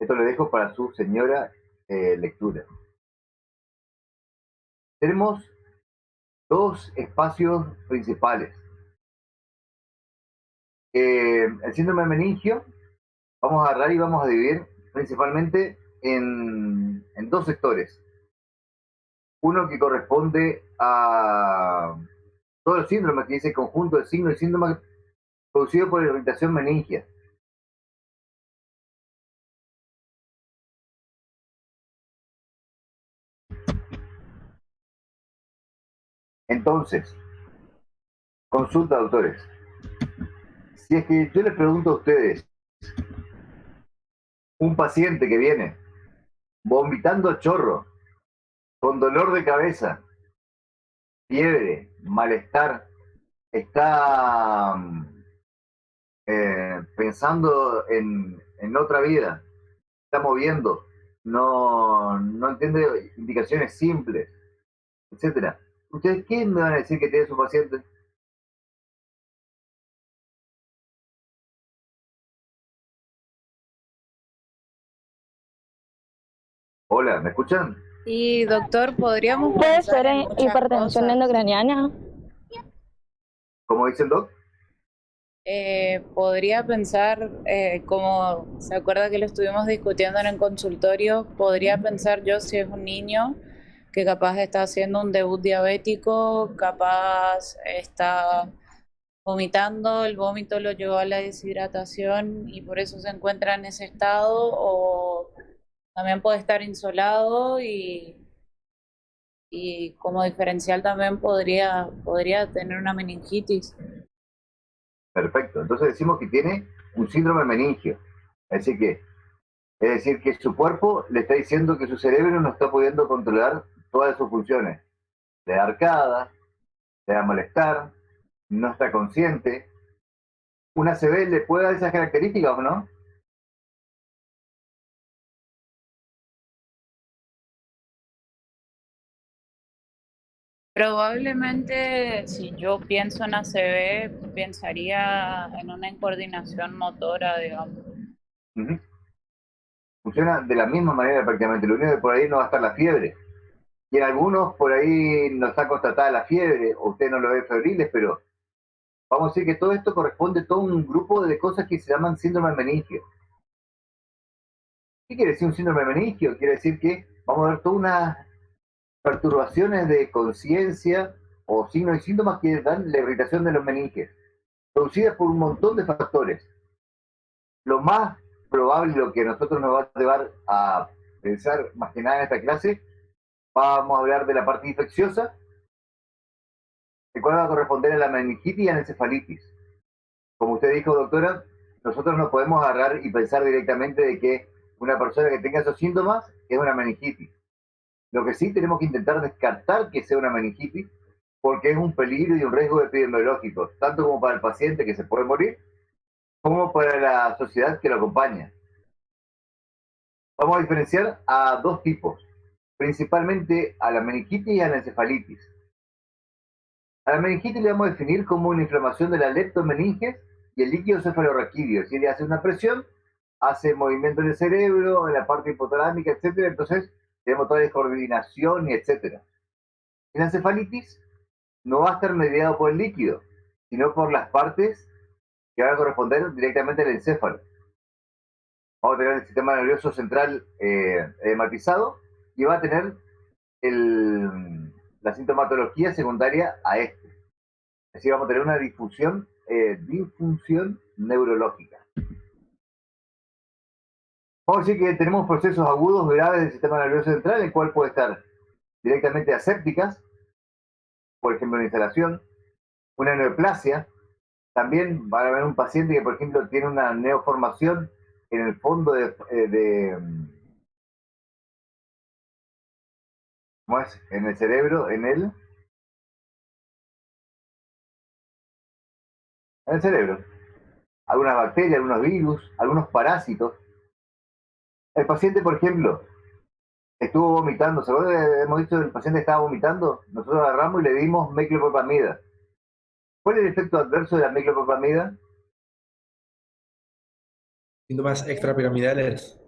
Esto lo dejo para su señora lectura. Tenemos dos espacios principales. El síndrome meningio, vamos a agarrar y vamos a dividir principalmente en dos sectores. Uno que corresponde a todo el síndrome, que dice conjunto de signos y síntomas producido por irritación meningia. Entonces, consulta, doctores. Si es que yo les pregunto a ustedes, un paciente que viene vomitando a chorro, con dolor de cabeza, fiebre, malestar, está pensando en otra vida, está moviendo, no entiende indicaciones simples, etcétera. ¿Ustedes qué me van a decir que tiene su paciente? Hola, ¿me escuchan? Y doctor, podríamos Puede pensar ser en muchas hipertensión cosas. endocrinal. ¿Cómo dice el doc? Podría pensar, como se acuerda que lo estuvimos discutiendo en el consultorio, podría pensar yo si es un niño que capaz está haciendo un debut diabético, capaz está vomitando, el vómito lo llevó a la deshidratación y por eso se encuentra en ese estado, o también puede estar insolado y como diferencial también podría tener una meningitis. Perfecto. Entonces decimos que tiene un síndrome meningio. Es decir que su cuerpo le está diciendo que su cerebro no está pudiendo controlar todas sus funciones. Le da arcada, le da malestar, no está consciente. ¿Una ACV le puede dar esas características o no? Probablemente si yo pienso en ACV, pensaría en una incoordinación motora, digamos. Ujú. Funciona de la misma manera prácticamente. Lo único que por ahí no va a estar la fiebre. Y en algunos por ahí no está constatada la fiebre, o usted no lo ve febriles, pero vamos a decir que todo esto corresponde a todo un grupo de cosas que se llaman síndrome meningio. ¿Qué quiere decir un síndrome meningio? Quiere decir que vamos a ver todas unas perturbaciones de conciencia o signos y síntomas que dan la irritación de los meninges, producidas por un montón de factores. Lo más probable, lo que a nosotros nos va a llevar a pensar más que nada en esta clase, vamos a hablar de la parte infecciosa, el cual va a corresponder a la meningitis y a la encefalitis. Como usted dijo, doctora, nosotros no podemos agarrar y pensar directamente de que una persona que tenga esos síntomas es una meningitis. Lo que sí tenemos que intentar descartar que sea una meningitis, porque es un peligro y un riesgo epidemiológico, tanto como para el paciente que se puede morir, como para la sociedad que lo acompaña. Vamos a diferenciar a dos tipos, principalmente a la meningitis y a la encefalitis. A la meningitis le vamos a definir como una inflamación de la leptomeninges y el líquido cefalorraquídeo, es decir, hace una presión, hace movimiento en el cerebro, en la parte hipotalámica, etcétera. Entonces tenemos toda la descoordinación y etcétera. En la encefalitis no va a estar mediado por el líquido, sino por las partes que van a corresponder directamente al encéfalo. Vamos a tener el sistema nervioso central edematizado y va a tener la sintomatología secundaria a este. Es decir, vamos a tener una disfunción neurológica. Vamos a decir que tenemos procesos agudos graves del sistema nervioso central, el cual puede estar directamente asépticas, por ejemplo, una instalación, una neoplasia. También va a haber un paciente que, por ejemplo, tiene una neoformación en el fondo ¿cómo es? En el cerebro, en el cerebro. Algunas bacterias, algunos virus, algunos parásitos. El paciente, por ejemplo, estuvo vomitando. ¿Se acuerdan? Hemos dicho que el paciente estaba vomitando. Nosotros agarramos y le dimos meclopropamida. ¿Cuál es el efecto adverso de la meclopropamida? Síntomas extrapiramidales.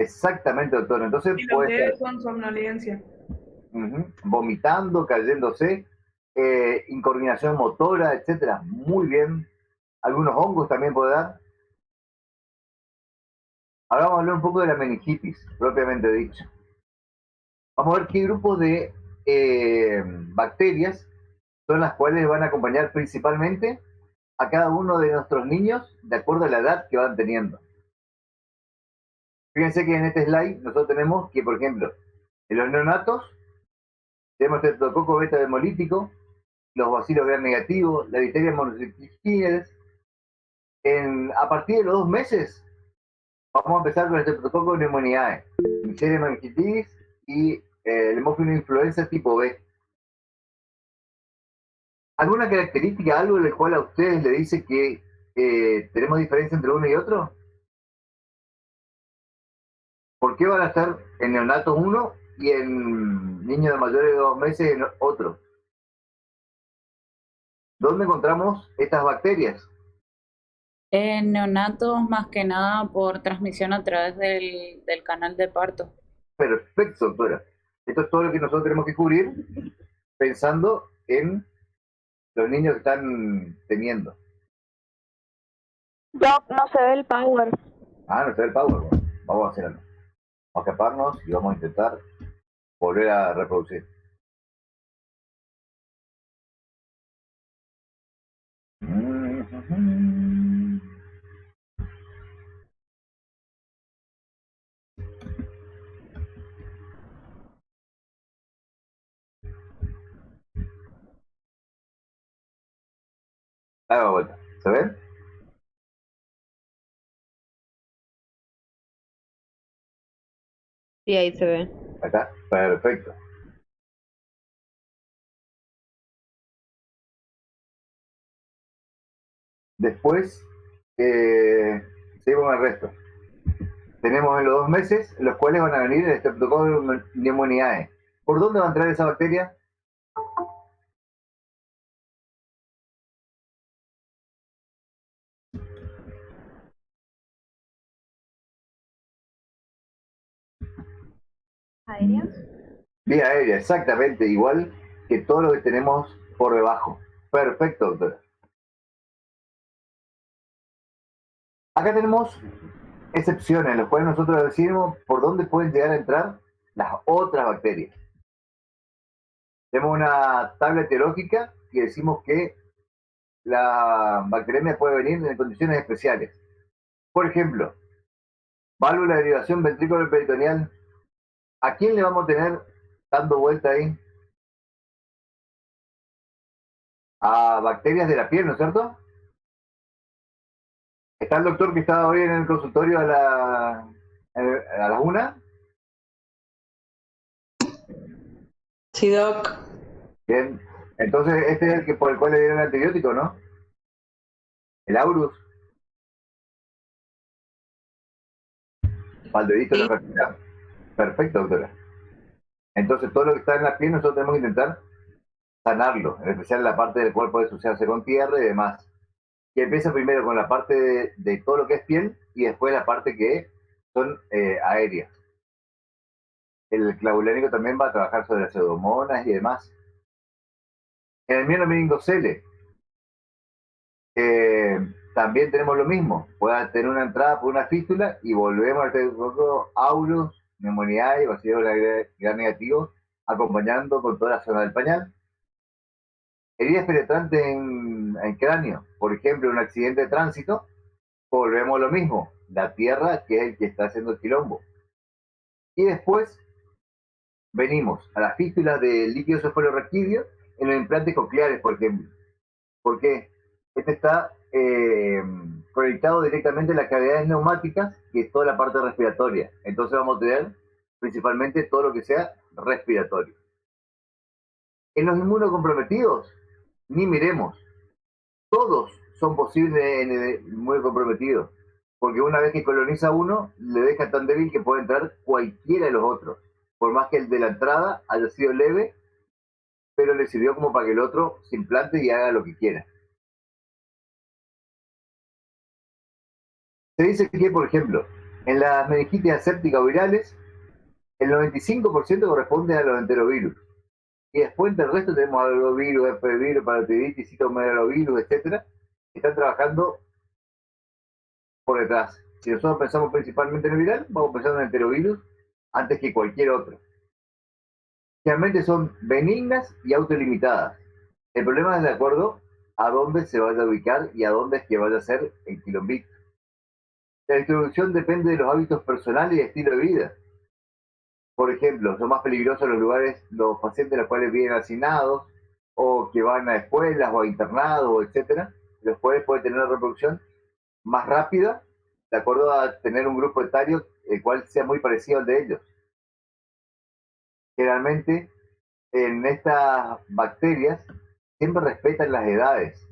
Exactamente, doctor. Entonces Y los puede leves estar son somnolencia. vomitando, cayéndose, incoordinación motora, etcétera. Muy bien. Algunos hongos también puede dar. Ahora vamos a hablar un poco de la meningitis, propiamente dicho. Vamos a ver qué grupos de bacterias son las cuales van a acompañar principalmente a cada uno de nuestros niños de acuerdo a la edad que van teniendo. Fíjense que en este slide nosotros tenemos que, por ejemplo, en los neonatos tenemos el Streptococcus beta hemolítico, los bacilos gram negativos, la difteria monocytogenes. A partir de los 2 meses vamos a empezar con el Streptococcus pneumoniae, Neisseria meningitis y el hemófilo influenza tipo B. ¿Alguna característica, algo en el cual a ustedes le dice que tenemos diferencia entre uno y otro? ¿Por qué van a estar en neonatos uno y en niños de mayores de 2 meses en otro? ¿Dónde encontramos estas bacterias? En neonatos, más que nada por transmisión a través del canal de parto. Perfecto, doctora. Esto es todo lo que nosotros tenemos que cubrir pensando en los niños que están teniendo. Doc, no se ve el power. Ah, no está el power. Bueno, vamos a hacer algo. Vamos a escaparnos y vamos a intentar volver a reproducir. Haga vuelta. ¿Se ven? Sí, ahí se ve. Acá. Perfecto. Después, seguimos con el resto. Tenemos en los 2 meses, los cuales van a venir el Streptococcus pneumoniae. ¿Por dónde va a entrar esa bacteria? ¿Aérea? Vía aérea, exactamente, igual que todo lo que tenemos por debajo. Perfecto, doctora. Acá tenemos excepciones, en las cuales nosotros decimos por dónde pueden llegar a entrar las otras bacterias. Tenemos una tabla etiológica y decimos que la bacteriemia puede venir en condiciones especiales. Por ejemplo, válvula de derivación ventrículo peritoneal. ¿A quién le vamos a tener dando vuelta ahí? A bacterias de la piel, ¿no es cierto? Está el doctor que estaba hoy en el consultorio a las 1. Sí, Doc. Bien. Entonces, este es el que por el cual le dieron antibiótico, ¿no? El Aurus. Paldedito de la fertilidad. Perfecto, doctora. Entonces, todo lo que está en la piel, nosotros tenemos que intentar sanarlo, en especial la parte del cuerpo de asociarse con tierra y demás. Y empieza primero con la parte de todo lo que es piel y después la parte que son aéreas. El clavulánico también va a trabajar sobre las pseudomonas y demás. En el mielomeningocele también tenemos lo mismo. Puede tener una entrada por una fístula y volvemos al Aurus, Pneumoniae, vacío gran negativo, acompañando con toda la zona del pañal. Heridas penetrantes en cráneo, por ejemplo, un accidente de tránsito, volvemos a lo mismo, la tierra que es el que está haciendo el quilombo. Y después venimos a las fístulas del líquido cefalorraquídeo en los implantes cocleares, por ejemplo. ¿Por qué? Este está conectado directamente a las cavidades neumáticas, que es toda la parte respiratoria. Entonces vamos a tener principalmente todo lo que sea respiratorio. En los inmunocomprometidos, ni miremos. Todos son posibles en el inmunocomprometido, porque una vez que coloniza uno, le deja tan débil que puede entrar cualquiera de los otros. Por más que el de la entrada haya sido leve, pero le sirvió como para que el otro se implante y haga lo que quiera. Se dice que, por ejemplo, En las meningitis asépticas o virales, el 95% corresponde a los enterovirus. Y después del resto tenemos algovirus, herpesvirus, parotiditis, citomegalovirus, etcétera, que están trabajando por detrás. Si nosotros pensamos principalmente en el viral, vamos a pensar en el enterovirus antes que cualquier otro. Generalmente son benignas y autolimitadas. El problema es de acuerdo a dónde se vaya a ubicar y a dónde es que vaya a ser el quilombito. La distribución depende de los hábitos personales y estilo de vida. Por ejemplo, son más peligrosos los lugares, los pacientes los cuales vienen hacinados o que van a escuelas o a internados, etcétera, los cuales pueden tener una reproducción más rápida, de acuerdo a tener un grupo etario el cual sea muy parecido al de ellos. Generalmente, en estas bacterias siempre respetan las edades.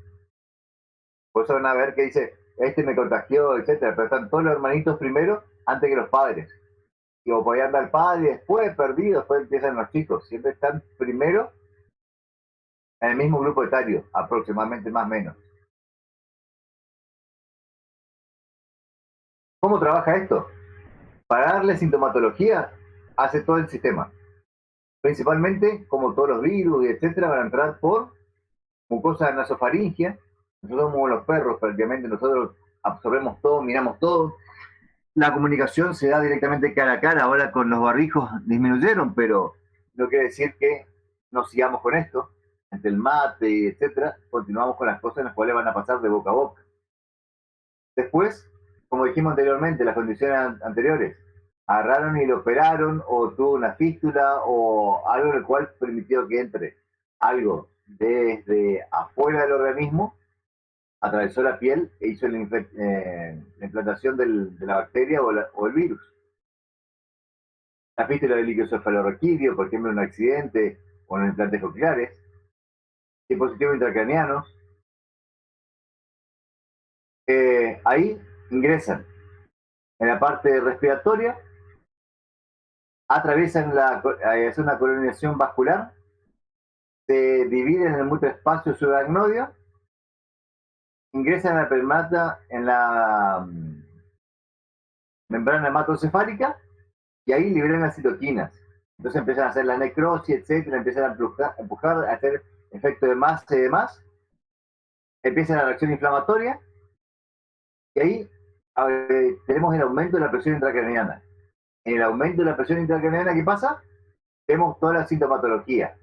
Por eso van a ver que dice, este me contagió, etcétera, pero están todos los hermanitos primero antes que los padres. Y o podía andar el padre, después perdido, después empiezan los chicos. Siempre están primero en el mismo grupo etario, aproximadamente más o menos. ¿Cómo trabaja esto? Para darle sintomatología, hace todo el sistema. Principalmente, como todos los virus, etcétera, van a entrar por mucosa nasofaringia. Nosotros somos los perros, prácticamente nosotros absorbemos todo, miramos todo. La comunicación se da directamente cara a cara. Ahora con los barbijos disminuyeron, pero no quiere decir que no sigamos con esto. Entre el mate, etcétera, continuamos con las cosas en las cuales van a pasar de boca a boca. Después, como dijimos anteriormente, las condiciones anteriores, agarraron y lo operaron, o tuvo una fístula, o algo en el cual permitió que entre algo desde afuera del organismo, atravesó la piel e hizo la implantación de la bacteria o el virus. La fístula del líquido cefalorraquídeo, por ejemplo, en un accidente o en implantes cocleares, dispositivos intracraneanos, ahí ingresan en la parte respiratoria, atraviesan hacen una colonización vascular, se dividen en el multiespacio subaracnoideo, ingresan a la permata en la membrana hematocefálica y ahí liberan las citoquinas. Entonces empiezan a hacer la necrosis, etcétera, empiezan a empujar, a hacer efecto de masa y demás, empieza la reacción inflamatoria y ahí tenemos el aumento de la presión intracraneana. En el aumento de la presión intracraneana, ¿qué pasa? Vemos toda la sintomatología.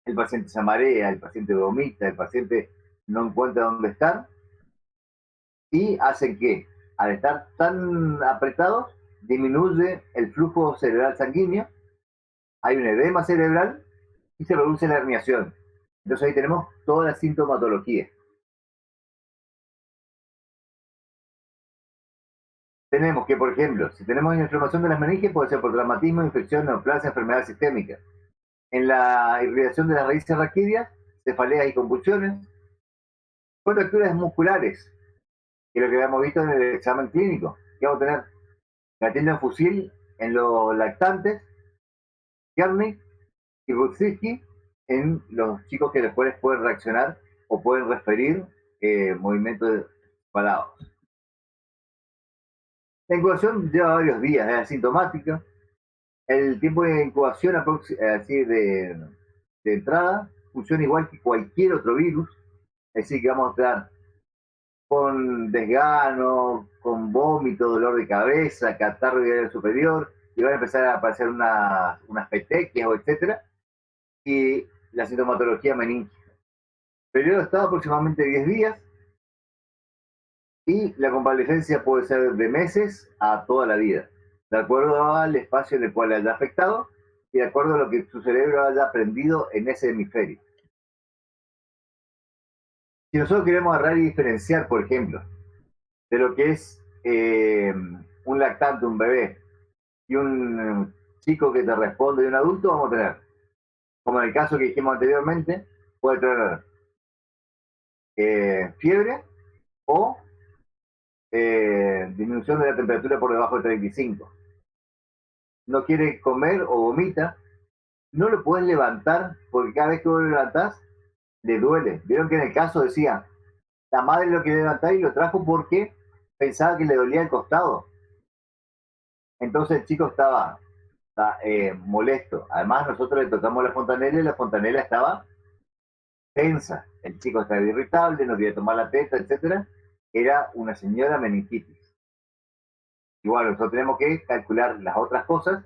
El paciente se marea, el paciente vomita, el paciente no encuentra dónde estar y hacen que, al estar tan apretados, disminuye el flujo cerebral sanguíneo, hay un edema cerebral y se produce la herniación. Entonces ahí tenemos toda la sintomatología. Tenemos que, por ejemplo, si tenemos inflamación de las meninges, puede ser por traumatismo, infección, neoplasia, enfermedad sistémica. En la irrigación de las raíces raquídeas, cefaleas y convulsiones. Contracturas musculares, que es lo que habíamos visto en el examen clínico. ¿Qué vamos a tener? Gatillo en fusil en los lactantes, Kernick y Rudziki en los chicos que después pueden reaccionar o pueden referir movimientos parados. La incubación lleva varios días, es asintomática. El tiempo de incubación así de entrada funciona igual que cualquier otro virus, es decir, que vamos a estar con desgano, con vómito, dolor de cabeza, catarro biliar superior, y van a empezar a aparecer unas petequias o etcétera, y la sintomatología meningítica. El periodo está aproximadamente 10 días, y la convalecencia puede ser de meses a toda la vida, de acuerdo al espacio en el cual haya afectado y de acuerdo a lo que su cerebro haya aprendido en ese hemisferio. Si nosotros queremos agarrar y diferenciar, por ejemplo, de lo que es un lactante, un bebé, y un chico que te responde de un adulto, vamos a tener, como en el caso que dijimos anteriormente, puede tener fiebre o disminución de la temperatura por debajo de 35. No quiere comer o vomita, no lo puedes levantar porque cada vez que vos lo levantás, le duele. Vieron que en el caso decía, la madre lo quería levantar y lo trajo porque pensaba que le dolía el costado. Entonces el chico estaba molesto. Además nosotros le tocamos la fontanela y la fontanela estaba tensa. El chico estaba irritable, no quería tomar la teta, etcétera. Era una señora meningitis. Igual nosotros tenemos que calcular las otras cosas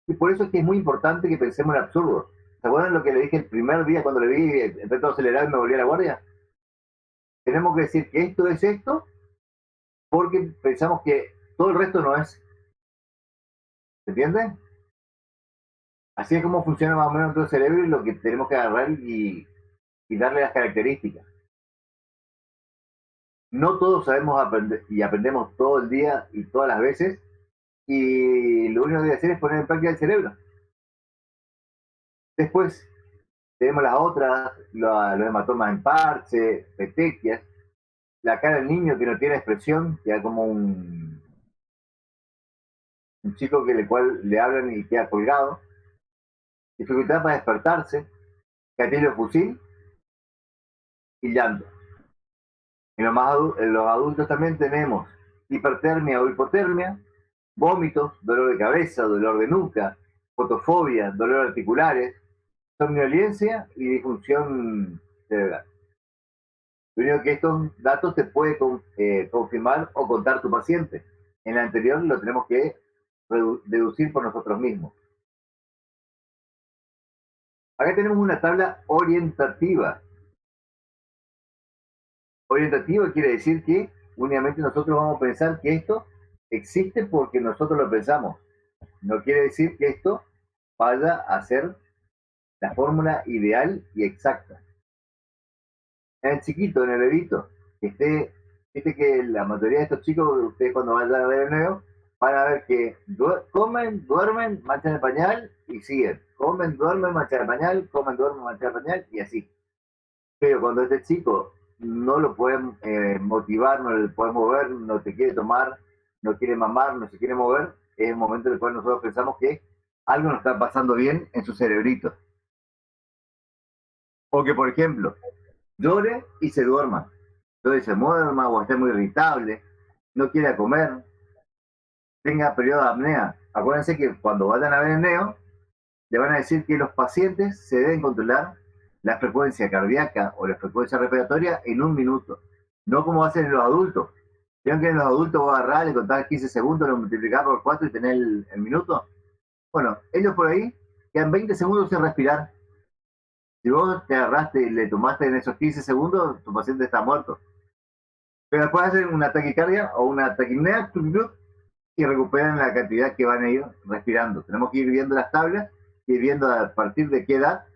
y por eso es que es muy importante que pensemos en absurdo. ¿Se acuerdan lo que le dije el primer día cuando le vi, entré todo acelerado y me volví a la guardia? Tenemos que decir que esto es esto porque pensamos que todo el resto no es. ¿Se entiende? Así es como funciona más o menos nuestro cerebro y lo que tenemos que agarrar y darle las características. No todos sabemos aprender y aprendemos todo el día y todas las veces y lo único que hay que hacer es poner en práctica el cerebro. Después tenemos las otras, los hematomas en parche, petequias, la cara del niño que no tiene expresión, queda como un chico que el cual le hablan y queda colgado, dificultad para despertarse, gatillo fusil y llanto. En los adultos también tenemos hipertermia o hipotermia, vómitos, dolor de cabeza, dolor de nuca, fotofobia, dolor articulares, somnolencia y disfunción cerebral. Lo único que estos datos te puede confirmar o contar tu paciente. En el anterior lo tenemos que deducir por nosotros mismos. Acá tenemos una tabla orientativa. Orientativa quiere decir que únicamente nosotros vamos a pensar que esto existe porque nosotros lo pensamos. No quiere decir que esto vaya a ser la fórmula ideal y exacta. En el chiquito, en el bebito, viste que la mayoría de estos chicos, ustedes cuando vayan a ver el nuevo, van a ver que comen, duermen, manchan el pañal y siguen. Comen, duermen, manchan el pañal, comen, duermen, manchan el pañal y así. Pero cuando este chico no lo pueden motivar, no le pueden mover, no te quiere tomar, no quiere mamar, no se quiere mover, es el momento en el cual nosotros pensamos que algo no está pasando bien en su cerebrito. O que, por ejemplo, llore y se duerma. Llore y se duerma o esté muy irritable, no quiera comer, tenga periodo de apnea. Acuérdense que cuando vayan a ver el neo, le van a decir que los pacientes se deben controlar la frecuencia cardíaca o la frecuencia respiratoria en 1 minuto. No como hacen los adultos. ¿Vieron que en los adultos vos agarrás, le contás 15 segundos, lo multiplicás por 4 y tenés el minuto? Bueno, ellos por ahí quedan 20 segundos sin respirar. Si vos te agarraste y le tomaste en esos 15 segundos, tu paciente está muerto. Pero después hacen una taquicardia o una taquipnea y recuperan la cantidad que van a ir respirando. Tenemos que ir viendo las tablas y ir viendo a partir de qué edad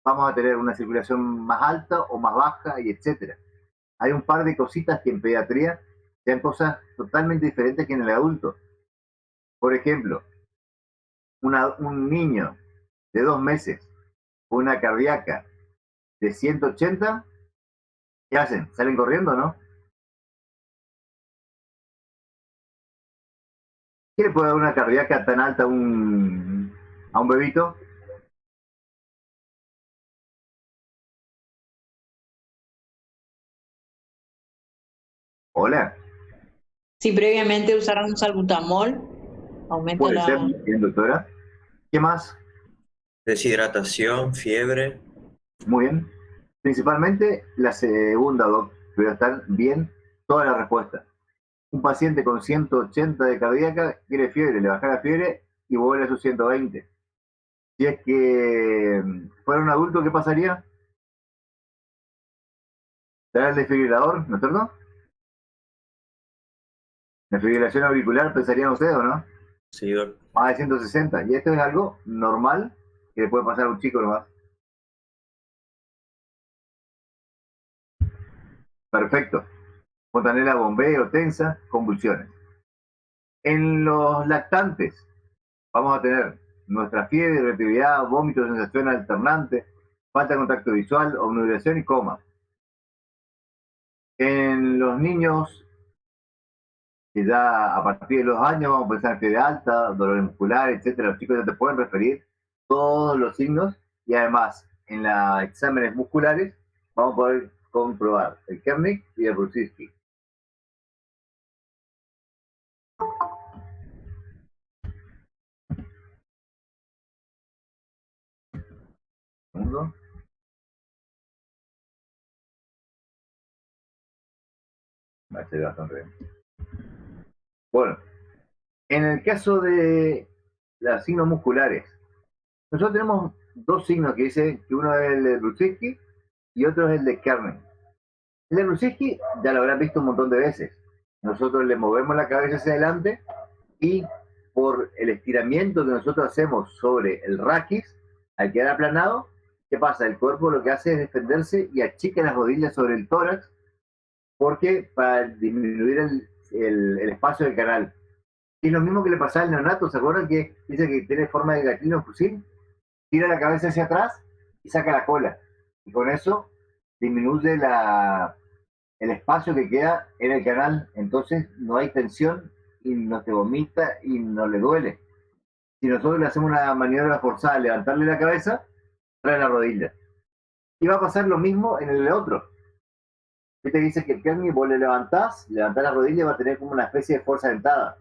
vamos a tener una circulación más alta o más baja y etcétera. Hay un par de cositas que en pediatría sean cosas totalmente diferentes que en el adulto. Por ejemplo, un niño de 2 meses con una cardíaca de 180, ¿qué hacen? ¿Salen corriendo, no? ¿Qué le puede dar una cardíaca tan alta a un bebito? Hola, Si previamente usaron un salbutamol, aumenta puede ser, la... bien, doctora. ¿Qué más? Deshidratación, fiebre. Muy bien. Principalmente la segunda, doc, pero están bien todas las respuestas. Un paciente con 180 de cardíaca quiere fiebre, le baja la fiebre y vuelve a sus 120. Si es que fuera un adulto, ¿qué pasaría? ¿Será el desfibrilador, no es cierto? Desfibrilación auricular, pensarían ustedes, ¿o no? Sí, doc. Más de 160. Y esto es algo normal que le puede pasar a un chico nomás. Perfecto. Fontanela, bombeo, tensa, convulsiones. En los lactantes vamos a tener nuestra fiebre, irritabilidad, vómito, sensación alternante, falta de contacto visual, obnubilación y coma. En los niños, que ya a partir de los años vamos a pensar fiebre alta, dolor muscular, etcétera, los chicos ya te pueden referir todos los signos y además en los exámenes musculares vamos a poder comprobar el Kernick y el Brusitsky. segundo. Me hace bastante bien. Bueno, en el caso de los signos musculares, nosotros tenemos dos signos que dicen que uno es el de Brzezinski y otro es el de Kernel. El de Brzezinski ya lo habrán visto un montón de veces. Nosotros le movemos la cabeza hacia adelante y por el estiramiento que nosotros hacemos sobre el raquis, al quedar aplanado, ¿qué pasa? El cuerpo lo que hace es defenderse y achica las rodillas sobre el tórax porque para disminuir el espacio del canal. Y es lo mismo que le pasa al neonato, ¿se acuerdan que dice que tiene forma de gatillo en fusil? Tira la cabeza hacia atrás y saca la cola. Y con eso disminuye el espacio que queda en el canal. Entonces no hay tensión y no te vomita y no le duele. Si nosotros le hacemos una maniobra forzada, levantarle la cabeza, trae la rodilla. Y va a pasar lo mismo en el otro. Este dice que el Kermi vos le levantás la rodilla, va a tener como una especie de fuerza dentada,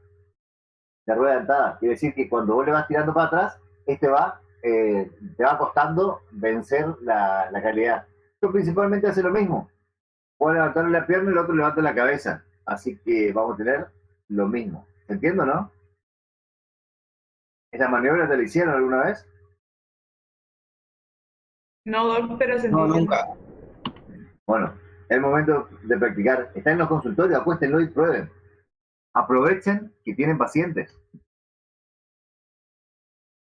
de rueda dentada. Quiere decir que cuando vos le vas tirando para atrás, te va costando vencer la calidad. Esto principalmente hace lo mismo. Vos levantarle la pierna y el otro levanta la cabeza. Así que vamos a tener lo mismo. ¿Se entiende, no? ¿Esta maniobra te la hicieron alguna vez? No, Doc, pero se No, entiende. nunca. Bueno, es el momento de practicar. Están en los consultorios, acuéstenlo y prueben. Aprovechen que tienen pacientes.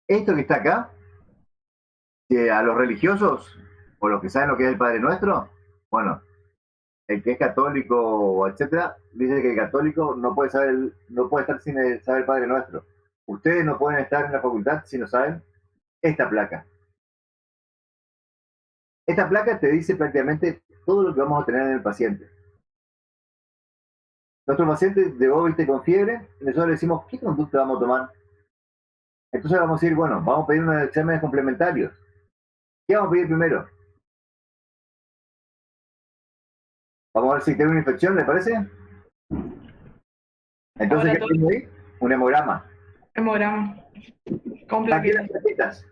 Esto que está acá, que a los religiosos, o los que saben lo que es el Padre Nuestro, bueno, el que es católico, etcétera, dice que el católico no puede estar sin saber el Padre Nuestro. Ustedes no pueden estar en la facultad si no saben esta placa. Esta placa te dice prácticamente todo lo que vamos a tener en el paciente. Nuestro paciente llegó, viste, con fiebre, y nosotros le decimos, ¿qué conducta vamos a tomar? Entonces vamos a decir, bueno, vamos a pedir unos exámenes complementarios. ¿Qué vamos a pedir primero? Vamos a ver si tiene una infección, ¿le parece? Entonces, ¿qué tengo ahí? Un hemograma. Hemograma. Con ¿Para qué las plaquetas. plaquetas?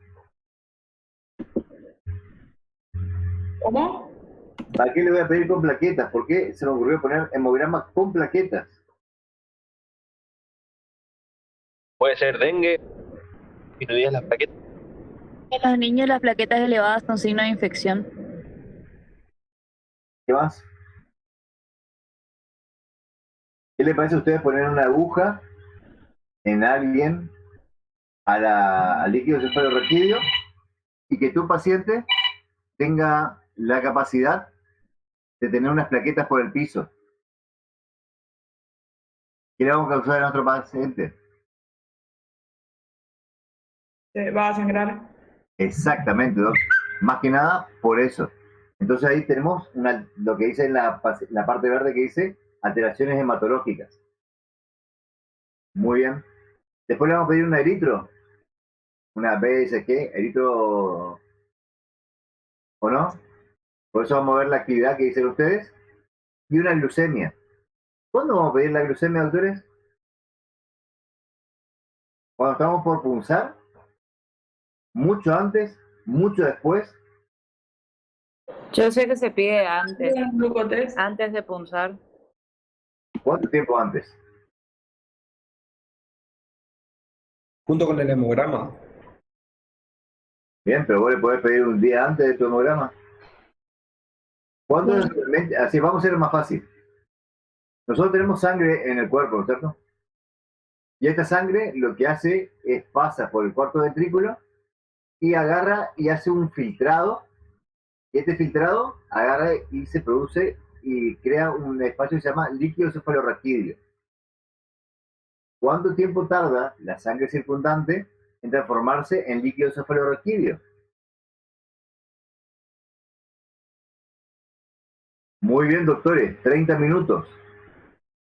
¿Cómo? ¿Para qué le voy a pedir con plaquetas? ¿Por qué se me ocurrió poner hemograma con plaquetas? Puede ser dengue, y no digas las plaquetas. En los niños las plaquetas elevadas son signo de infección. ¿Qué más? ¿Qué le parece a ustedes poner una aguja en alguien al líquido cefalorraquídeo y que tu paciente tenga la capacidad de tener unas plaquetas por el piso? ¿Qué le vamos a causar a nuestro paciente? Se va a sangrar. Exactamente, Doc. Más que nada por eso. Entonces ahí tenemos lo que dice en la parte verde que dice alteraciones hematológicas. Muy bien. Después le vamos a pedir un eritro. Una BSG, eritro o no. Por eso vamos a ver la actividad que dicen ustedes. Y una glucemia. ¿Cuándo vamos a pedir la glucemia, doctores? Cuando estamos por punzar. Mucho antes, mucho después. Yo sé que se pide antes, Glucotest. antes de punzar. ¿Cuánto tiempo antes? Junto con el hemograma. Bien, pero vos le podés pedir un día antes de tu hemograma. ¿Cuándo es realmente? Así vamos a ser más fácil. Nosotros tenemos sangre en el cuerpo, ¿no es cierto? Y esta sangre lo que hace es pasa por el cuarto ventrículo y agarra y hace un filtrado. Y este filtrado agarra y se produce y crea un espacio que se llama líquido cefalorraquídeo. ¿Cuánto tiempo tarda la sangre circundante en transformarse en líquido cefalorraquídeo? Muy bien, doctores, 30 minutos.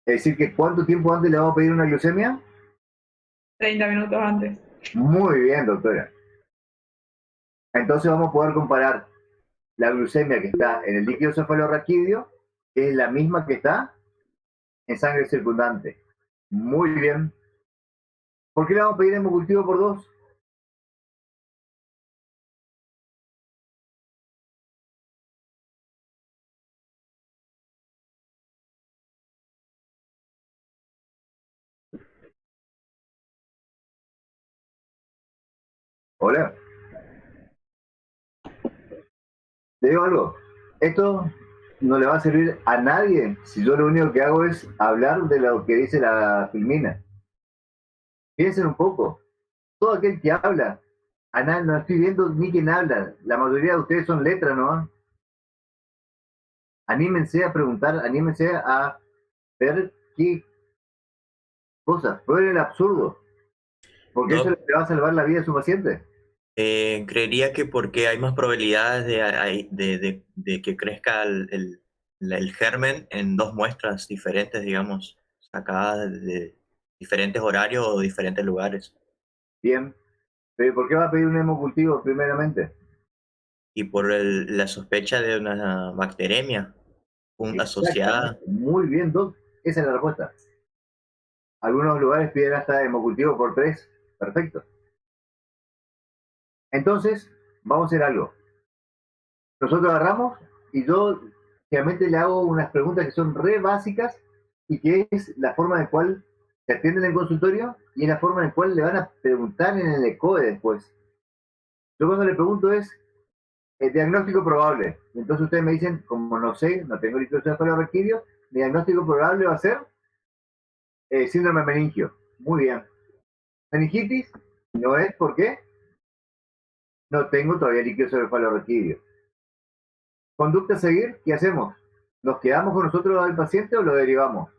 Es decir, que ¿cuánto tiempo antes le vamos a pedir una glucemia? 30 minutos antes. Muy bien, doctora. Entonces vamos a poder comparar la glucemia que está en el líquido cefalorraquídeo, que es la misma que está en sangre circundante. Muy bien. ¿Por qué le vamos a pedir hemocultivo por 2? Hola. Te digo algo. Esto no le va a servir a nadie si yo lo único que hago es hablar de lo que dice la filmina. Piensen un poco. Todo aquel que habla, a nadie, no estoy viendo ni quién habla. La mayoría de ustedes son letras, ¿no? Anímense a preguntar, anímense a ver qué cosas. Prueben el absurdo. Porque eso Doc, le va a salvar la vida de su paciente. creería que porque hay más probabilidades de que crezca el germen en dos muestras diferentes, digamos, sacadas de diferentes horarios o diferentes lugares. Bien. Pero ¿por qué va a pedir un hemocultivo primeramente? Y por la sospecha de una bacteremia asociada. Exactamente. Muy bien, Doc. Esa es la respuesta. Algunos lugares piden hasta hemocultivo por 3. Perfecto. Entonces, vamos a hacer algo. Nosotros agarramos y yo realmente le hago unas preguntas que son re básicas y que es la forma en la cual se atiende en el consultorio y la forma en la cual le van a preguntar en el ECOE después. Yo cuando le pregunto es el diagnóstico probable. Entonces ustedes me dicen, como no sé, no tengo litosefaloraquídeo, mi diagnóstico probable va a ser síndrome meningio. Muy bien. Meningitis no es, ¿por qué? No tengo todavía líquido cefalorraquídeo. Conducta a seguir, ¿qué hacemos? ¿Nos quedamos con nosotros al paciente o lo derivamos?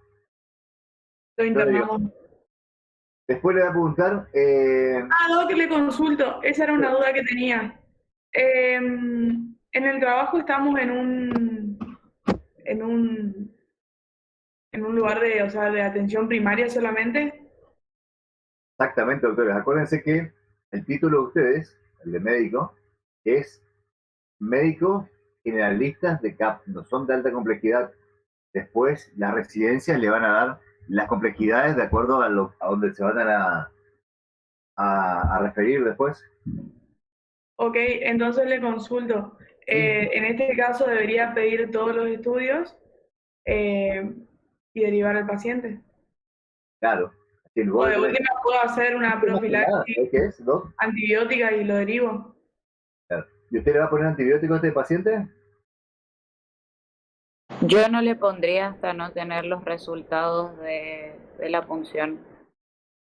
Lo internamos. Después le voy a preguntar, Doc, le consulto. Esa era una duda que tenía. En el trabajo estamos en un, en un lugar de, o sea, de atención primaria solamente. exactamente, doctores, acuérdense que el título de ustedes, el de médico, es médico generalistas de CAP, no son de alta complejidad. Después las residencias le van a dar las complejidades de acuerdo a donde se van a referir después. Ok, entonces le consulto. En este caso debería pedir todos los estudios y derivar al paciente. Claro. Si el O de borde- última puedo hacer una profilaxis ¿Sabes qué es, Doc? antibiótica y lo derivo. Claro. ¿Y usted le va a poner antibiótico a este paciente? Yo no le pondría hasta no tener los resultados de la punción,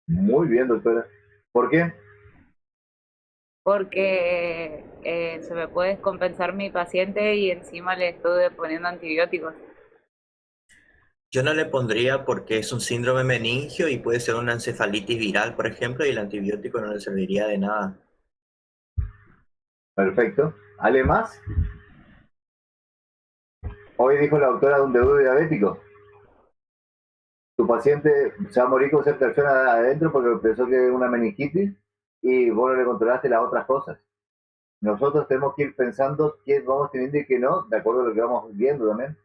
Muy bien, doctora. ¿Por qué? porque se me puede descompensar mi paciente y encima le estuve poniendo antibióticos. Yo no le pondría porque es un síndrome meningio y puede ser una encefalitis viral, por ejemplo, y el antibiótico no le serviría de nada. Perfecto. ¿Ale más? Hoy dijo la doctora de un deudo diabético. Tu paciente se va a morir con septación adentro porque pensó que era una meningitis y vos no le controlaste las otras cosas. Nosotros tenemos que ir pensando qué vamos teniendo y qué no, de acuerdo a lo que vamos viendo también.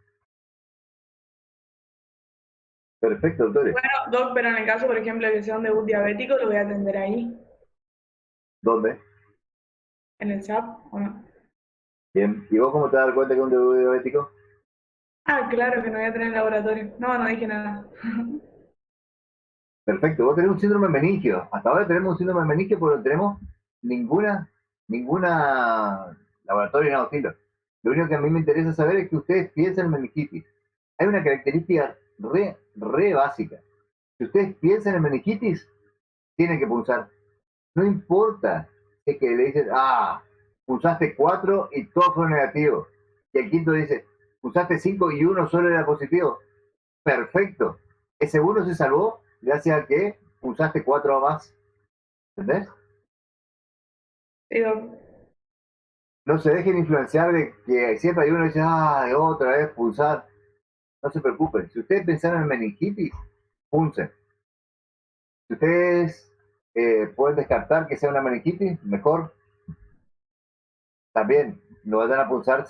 Perfecto, doctores. Bueno, Doc, pero en el caso, por ejemplo, de que sea un debut diabético, lo voy a atender ahí, ¿Dónde? en el SAP, ¿o no? Bien. ¿Y vos cómo te das cuenta que es un deudo diabético? Ah, claro que no voy a tener laboratorio. No, no dije nada. Perfecto. Vos tenés un síndrome meningio. Hasta ahora tenemos un síndrome meningio porque no tenemos ninguna laboratorio en estilo. Lo único que a mí me interesa saber es que ustedes piensan en meningitis. Hay una característica re básica. Si ustedes piensan en meningitis, tienen que pulsar. No importa si es que le dicen, pulsaste 4 y todos fueron negativos. Y el quinto dice, pulsaste 5 y uno solo era positivo. Perfecto. Ese uno se salvó gracias a que pulsaste 4 más. ¿Entendés? Sí, Doc. No se dejen influenciar de que siempre hay uno que dice, otra vez pulsar. No se preocupen. Si ustedes pensaron en meningitis, pulsen. Si ustedes pueden descartar que sea una meningitis, mejor. También no vayan a pulsar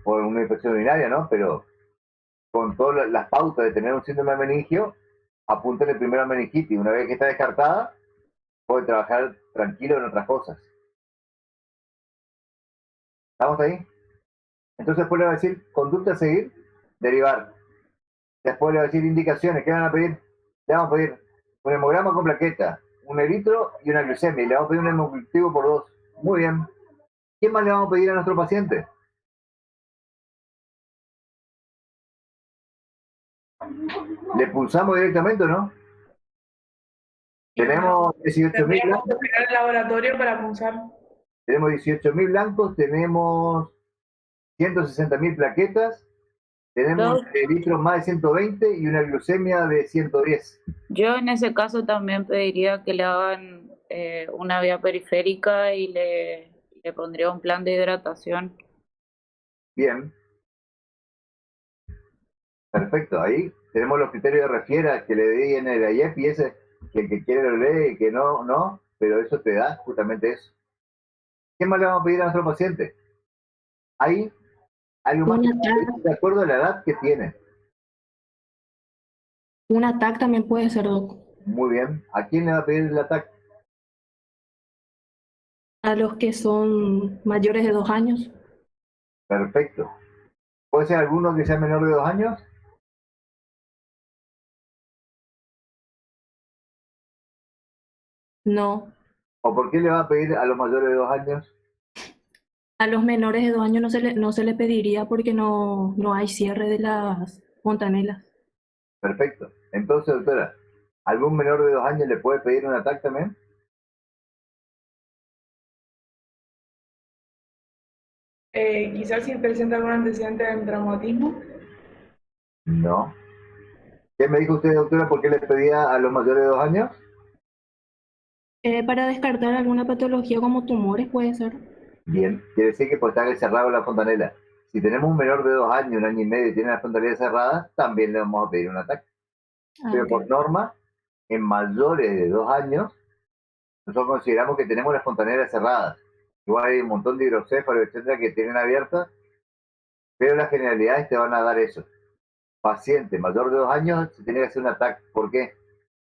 por una infección urinaria, ¿no? Pero con todas las pautas de tener un síndrome meningio, apúntenle primero a meningitis. Una vez que está descartada, pueden trabajar tranquilo en otras cosas. ¿Estamos ahí? Entonces después le va a decir conducta a seguir, derivar. Después le va a decir indicaciones. ¿Qué van a pedir? Le vamos a pedir un hemograma con plaqueta, un eritro y una glucemia, y le vamos a pedir un hemocultivo por 2. Muy bien. ¿Qué más le vamos a pedir a nuestro paciente? ¿Le pulsamos directamente o no? Tenemos 18.000 Tendríamos que blancos, esperar el laboratorio para punzar. tenemos 18.000 blancos, tenemos 160.000 plaquetas, tenemos Doc, eritros más de 120 y una glucemia de 110. yo en ese caso también pediría que le hagan una vía periférica y le pondría un plan de hidratación. Bien, perfecto. Ahí tenemos los criterios de refiera que le di en el IEP y ese, que el que quiere lo lee y que no, no, pero eso te da justamente eso. ¿Qué más le vamos a pedir a nuestro paciente? Hay algo más que Una TAC, de acuerdo a la edad que tiene. una TAC también puede ser, doc. Muy bien. ¿A quién le va a pedir el ataque? A los que son mayores de 2 años. Perfecto. ¿Puede ser alguno que sea menor de 2 años? No. ¿O por qué le va a pedir a los mayores de 2 años? A los menores de 2 años no se le pediría porque no hay cierre de las fontanelas. Perfecto. Entonces, doctora, ¿algún menor de 2 años le puede pedir un ataque también? Quizás si presenta algún antecedente de traumatismo. No. ¿Qué me dijo usted, doctora, por qué le pedía a los mayores de 2 años? Para descartar alguna patología como tumores puede ser. Bien. Quiere decir que pues está cerrado la fontanela. Si tenemos un menor de 2 años, 1 año y medio y tiene la fontanela cerrada, también le vamos a pedir un ataque. Pero Ok. por norma, en mayores de 2 años, nosotros consideramos que tenemos las fontanelas cerradas. Igual hay un montón de hidrocéfalos, etcétera, que tienen abiertas, pero las generalidades te van a dar eso. Paciente mayor de 2 años se tiene que hacer un ataque. ¿Por qué?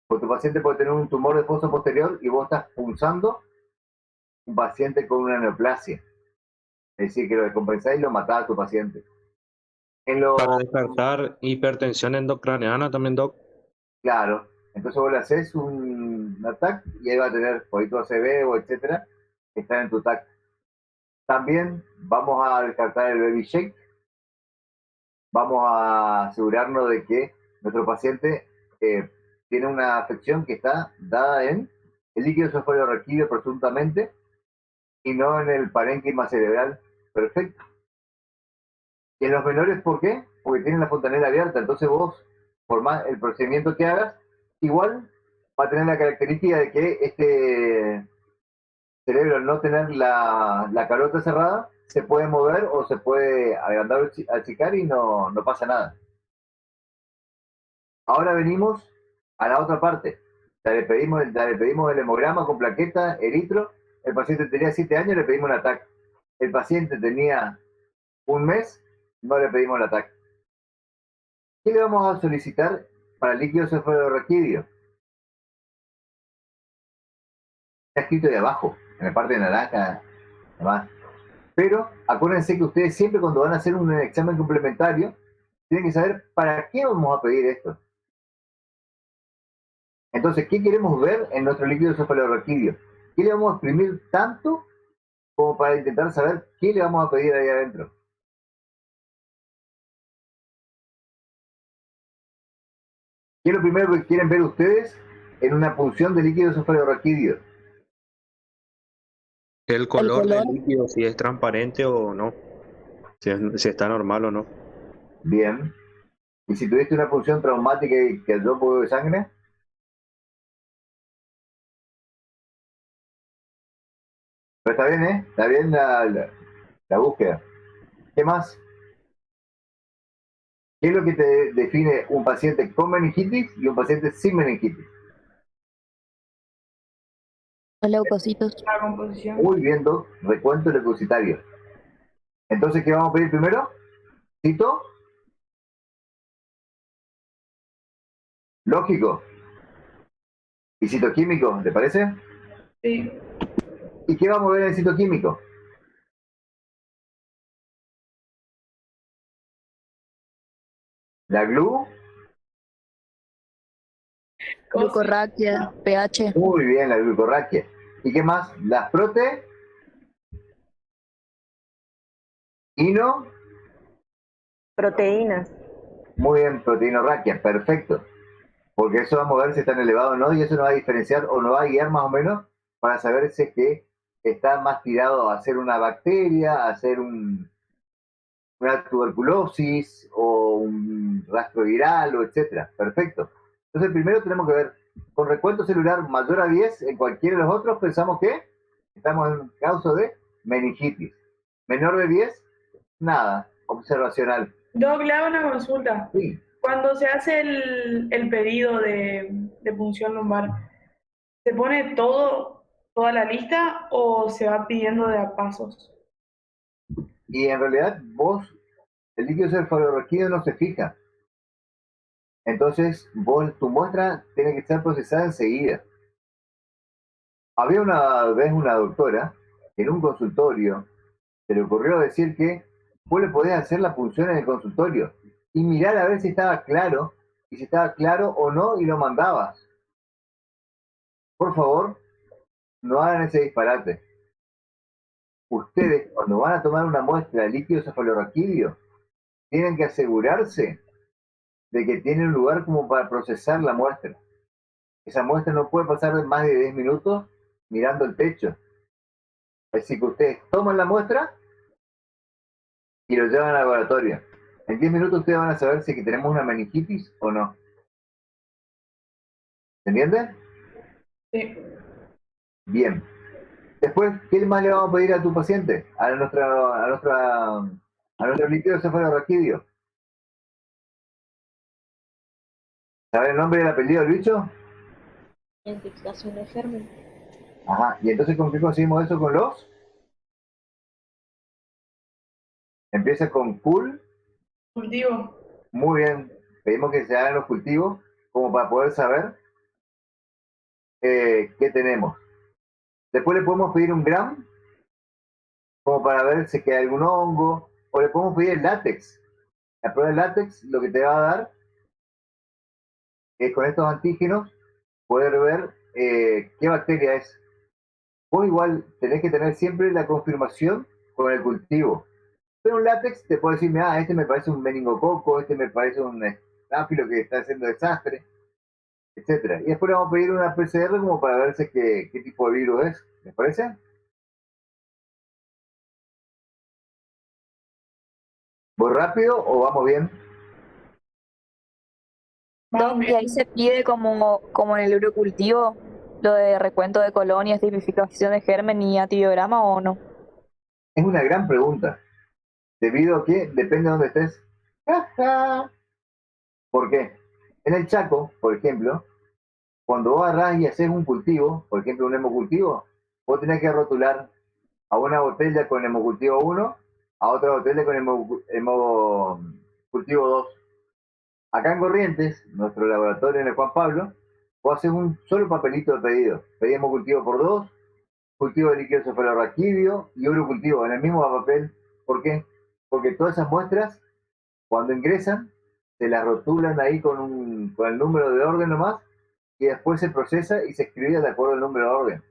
Porque tu paciente puede tener un tumor de foso posterior y vos estás punzando un paciente con una neoplasia. Es decir, que lo descompensáis y lo matás a tu paciente. En lo Para descartar hipertensión endocraneana también, doc. claro, entonces vos le haces un ataque y ahí va a tener polito ACV o etcétera que están en tu TAC. También vamos a descartar el baby shake. Vamos a asegurarnos de que nuestro paciente tiene una afección que está dada en el líquido cefalorraquídeo presuntamente y no en el parénquima cerebral. Perfecto. Y en los menores, ¿por qué? Porque tienen la fontanela abierta. Entonces vos, por más el procedimiento que hagas, igual va a tener la característica de que este cerebro, al no tener la carota cerrada, se puede mover o se puede agrandar o achicar y no pasa nada. Ahora venimos a la otra parte. Le pedimos el hemograma con plaqueta, eritro. El paciente tenía 7 años, le pedimos un ataque. El paciente tenía 1 mes, no le pedimos el ataque. ¿Qué le vamos a solicitar para el líquido cefalorraquídeo? Está escrito de abajo, en la parte de naranja, además. Pero acuérdense que ustedes siempre cuando van a hacer un examen complementario, tienen que saber para qué vamos a pedir esto. Entonces, ¿qué queremos ver en nuestro líquido cefalorraquídeo? ¿Qué le vamos a exprimir tanto como para intentar saber qué le vamos a pedir ahí adentro? ¿Qué es lo primero que quieren ver ustedes en una punción de líquido cefalorraquídeo? El color color. del líquido, si es transparente o no. Si está normal o no. Bien. ¿Y si tuviste una punción traumática y quedó un poco de sangre? Pero está bien, ¿eh? Está bien la búsqueda. ¿Qué más? ¿Qué es lo que te define un paciente con meningitis y un paciente sin meningitis? Los leucocitos. La composición. Muy bien, Doc. Recuento leucocitario. Entonces, ¿qué vamos a pedir primero? Cito. Lógico. Y citoquímico, ¿te parece? Sí. ¿Y qué vamos a ver en el citoquímico? La GLU, Glucorraquia, pH. Muy bien, la glucorraquia. ¿Y qué más? Las Proteínas. muy bien, proteinorraquia, perfecto. Porque eso vamos a ver si están elevados o no, y eso nos va a diferenciar o nos va a guiar más o menos para saber si es que está más tirado a hacer una bacteria, a hacer una tuberculosis o un rastro viral, o etcétera. Perfecto. Entonces, primero tenemos que ver, con recuento celular mayor a 10 en cualquiera de los otros, pensamos que estamos en caso de meningitis. Menor de 10, nada, observacional. Doc, le hago una consulta. Sí. Cuando se hace el pedido de punción lumbar, ¿se pone toda la lista o se va pidiendo de a pasos? Y en realidad vos, el líquido cefalorraquídeo no se fija. Entonces, tu muestra tiene que estar procesada enseguida. Había una vez una doctora que en un consultorio se le ocurrió decir que vos le podías hacer la punción en el consultorio y mirar a ver si estaba claro, y si estaba claro o no, y lo mandabas. Por favor, no hagan ese disparate. Ustedes, cuando van a tomar una muestra de líquido cefalorraquídeo, tienen que asegurarse de que tiene un lugar como para procesar la muestra. Esa muestra no puede pasar más de 10 minutos mirando el techo. Así que ustedes toman la muestra y lo llevan al laboratorio. En 10 minutos ustedes van a saber si que tenemos una meningitis o no. ¿Se entiende? Sí. Bien. Después, ¿qué más le vamos a pedir a tu paciente? A nuestro líquido cefalorraquídeo. ¿Sabe el nombre y el apellido del bicho? Identificación de germen. Ajá. ¿Y entonces con qué conseguimos eso? ¿Con los? Empieza con cool. Cultivo. Muy bien. Pedimos que se hagan los cultivos como para poder saber qué tenemos. Después le podemos pedir un gram como para ver si queda algún hongo, o le podemos pedir el látex. La prueba del látex lo que te va a dar es con estos antígenos poder ver qué bacteria es. Vos igual tenés que tener siempre la confirmación con el cultivo. Pero un látex te puede decir, mira, este me parece un meningococo, este me parece un estáfilo que está haciendo desastre, etcétera. Y después le vamos a pedir una PCR como para ver qué tipo de virus es. ¿Les parece? ¿Voy rápido o vamos bien? Doc, y ahí se pide como en el urocultivo, lo de recuento de colonias, tipificación de germen y antibiograma o no. Es una gran pregunta. Debido a que depende de dónde estés. ¿Por qué? En el Chaco, por ejemplo, cuando vos agarrás y haces un cultivo, por ejemplo un hemocultivo, vos tenés que rotular a una botella con hemocultivo 1, a otra botella con hemocultivo 2. Acá en Corrientes, nuestro laboratorio en el Juan Pablo, vos haces un solo papelito de pedido. Pedimos cultivo por 2, cultivo de líquido cefalorraquídeo y urocultivo en el mismo papel. ¿Por qué? Porque todas esas muestras, cuando ingresan, se las rotulan ahí con el número de orden nomás, y después se procesa y se escribe de acuerdo al número de orden.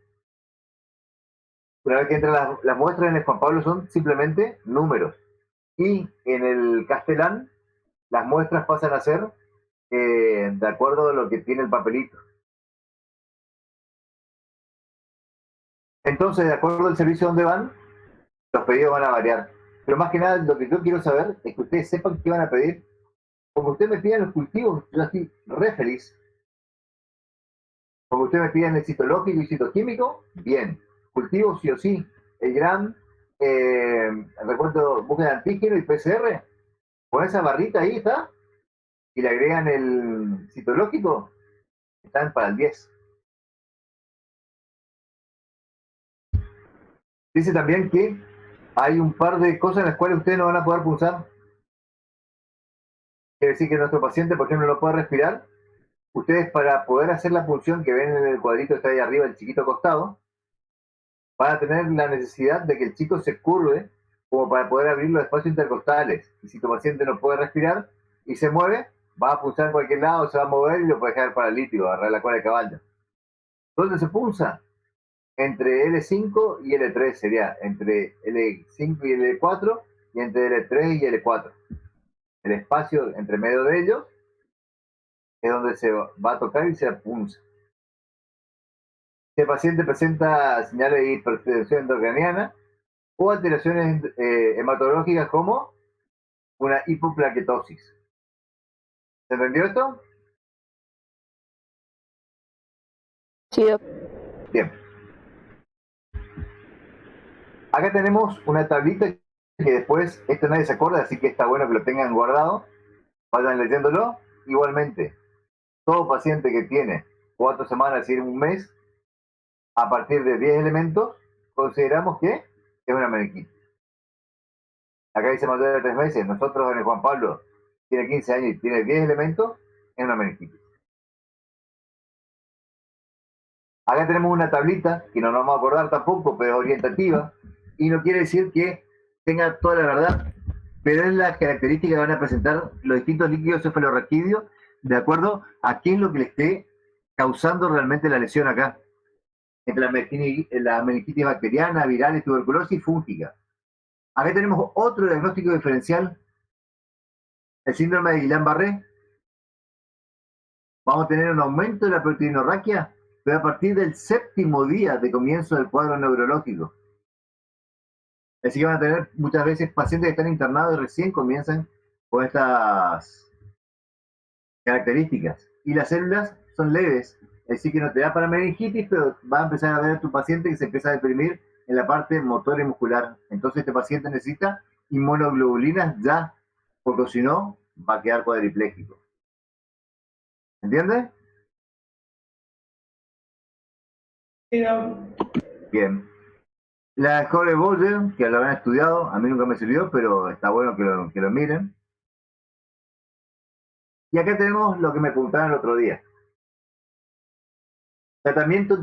Una vez que entran las muestras en el Juan Pablo son simplemente números. Y en el Castellán, las muestras pasan a ser de acuerdo a lo que tiene el papelito. Entonces, de acuerdo al servicio donde van, los pedidos van a variar. Pero más que nada, lo que yo quiero saber es que ustedes sepan qué van a pedir. Como ustedes me pidan los cultivos, yo estoy re feliz. Como ustedes me pidan el citológico y citoquímico, bien. Cultivos sí o sí. El GRAM, recuerdo, búsqueda de antígeno y PCR. Con esa barrita ahí está. Y le agregan el citológico, están para el 10. Dice también que hay un par de cosas en las cuales ustedes no van a poder pulsar. Quiere decir que nuestro paciente, por ejemplo, no puede respirar. Ustedes, para poder hacer la punción que ven en el cuadrito que está ahí arriba, el chiquito acostado, van a tener la necesidad de que el chico se curve como para poder abrir los espacios intercostales. Y si tu paciente no puede respirar y se mueve, va a punzar en cualquier lado, se va a mover y lo puede dejar paralítico, agarrar la cola de caballo. ¿Dónde se punza? Entre L5 y L3 sería, entre L5 y L4 y entre L3 y L4. El espacio entre medio de ellos es donde se va a tocar y se punza. Si el paciente presenta señales de hipertensión endocraniana o alteraciones hematológicas como una hipoplaquetosis. ¿Se entendió esto? Sí, doc. Bien. Acá tenemos una tablita que después, esto nadie se acuerda, así que está bueno que lo tengan guardado. Vayan leyéndolo. Igualmente, todo paciente que tiene 4 semanas y un mes, a partir de 10 elementos, consideramos que es una meningitis. Acá dice mayor de 3 meses. Nosotros en el Juan Pablo tiene 15 años y tiene 10 elementos, es una meningitis. Acá tenemos una tablita que no nos vamos a acordar tampoco, pero es orientativa y no quiere decir que tenga toda la verdad, pero es las características que van a presentar los distintos líquidos cefalorraquídeos de acuerdo a qué es lo que le esté causando realmente la lesión acá. Entre la meningitis bacteriana, viral, tuberculosis y fúngica. Acá tenemos otro diagnóstico diferencial, el síndrome de Guillain-Barré. Vamos a tener un aumento de la proteinorraquia, pero a partir del 7º día de comienzo del cuadro neurológico. Así que van a tener muchas veces pacientes que están internados y recién comienzan con estas características. Y las células son leves, es decir que no te da para meningitis, pero va a empezar a ver a tu paciente que se empieza a deprimir en la parte motora y muscular. Entonces este paciente necesita inmunoglobulinas ya, porque si no, va a quedar cuadripléjico. ¿Entiendes? Sí, doc. Bien. La Jorge Boyer, que lo habían estudiado, a mí nunca me sirvió, pero está bueno que lo miren. Y acá tenemos lo que me preguntaron el otro día. Tratamiento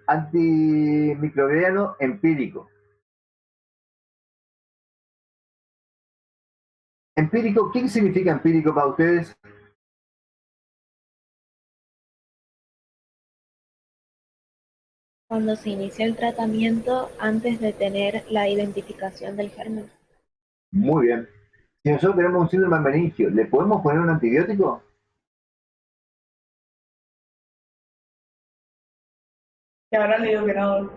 antimicrobiano empírico. Empírico, ¿qué significa empírico para ustedes? Cuando se inicia el tratamiento antes de tener la identificación del germen. Muy bien. Si nosotros tenemos un síndrome meningio, ¿le podemos poner un antibiótico? Y ahora le digo que no, doc.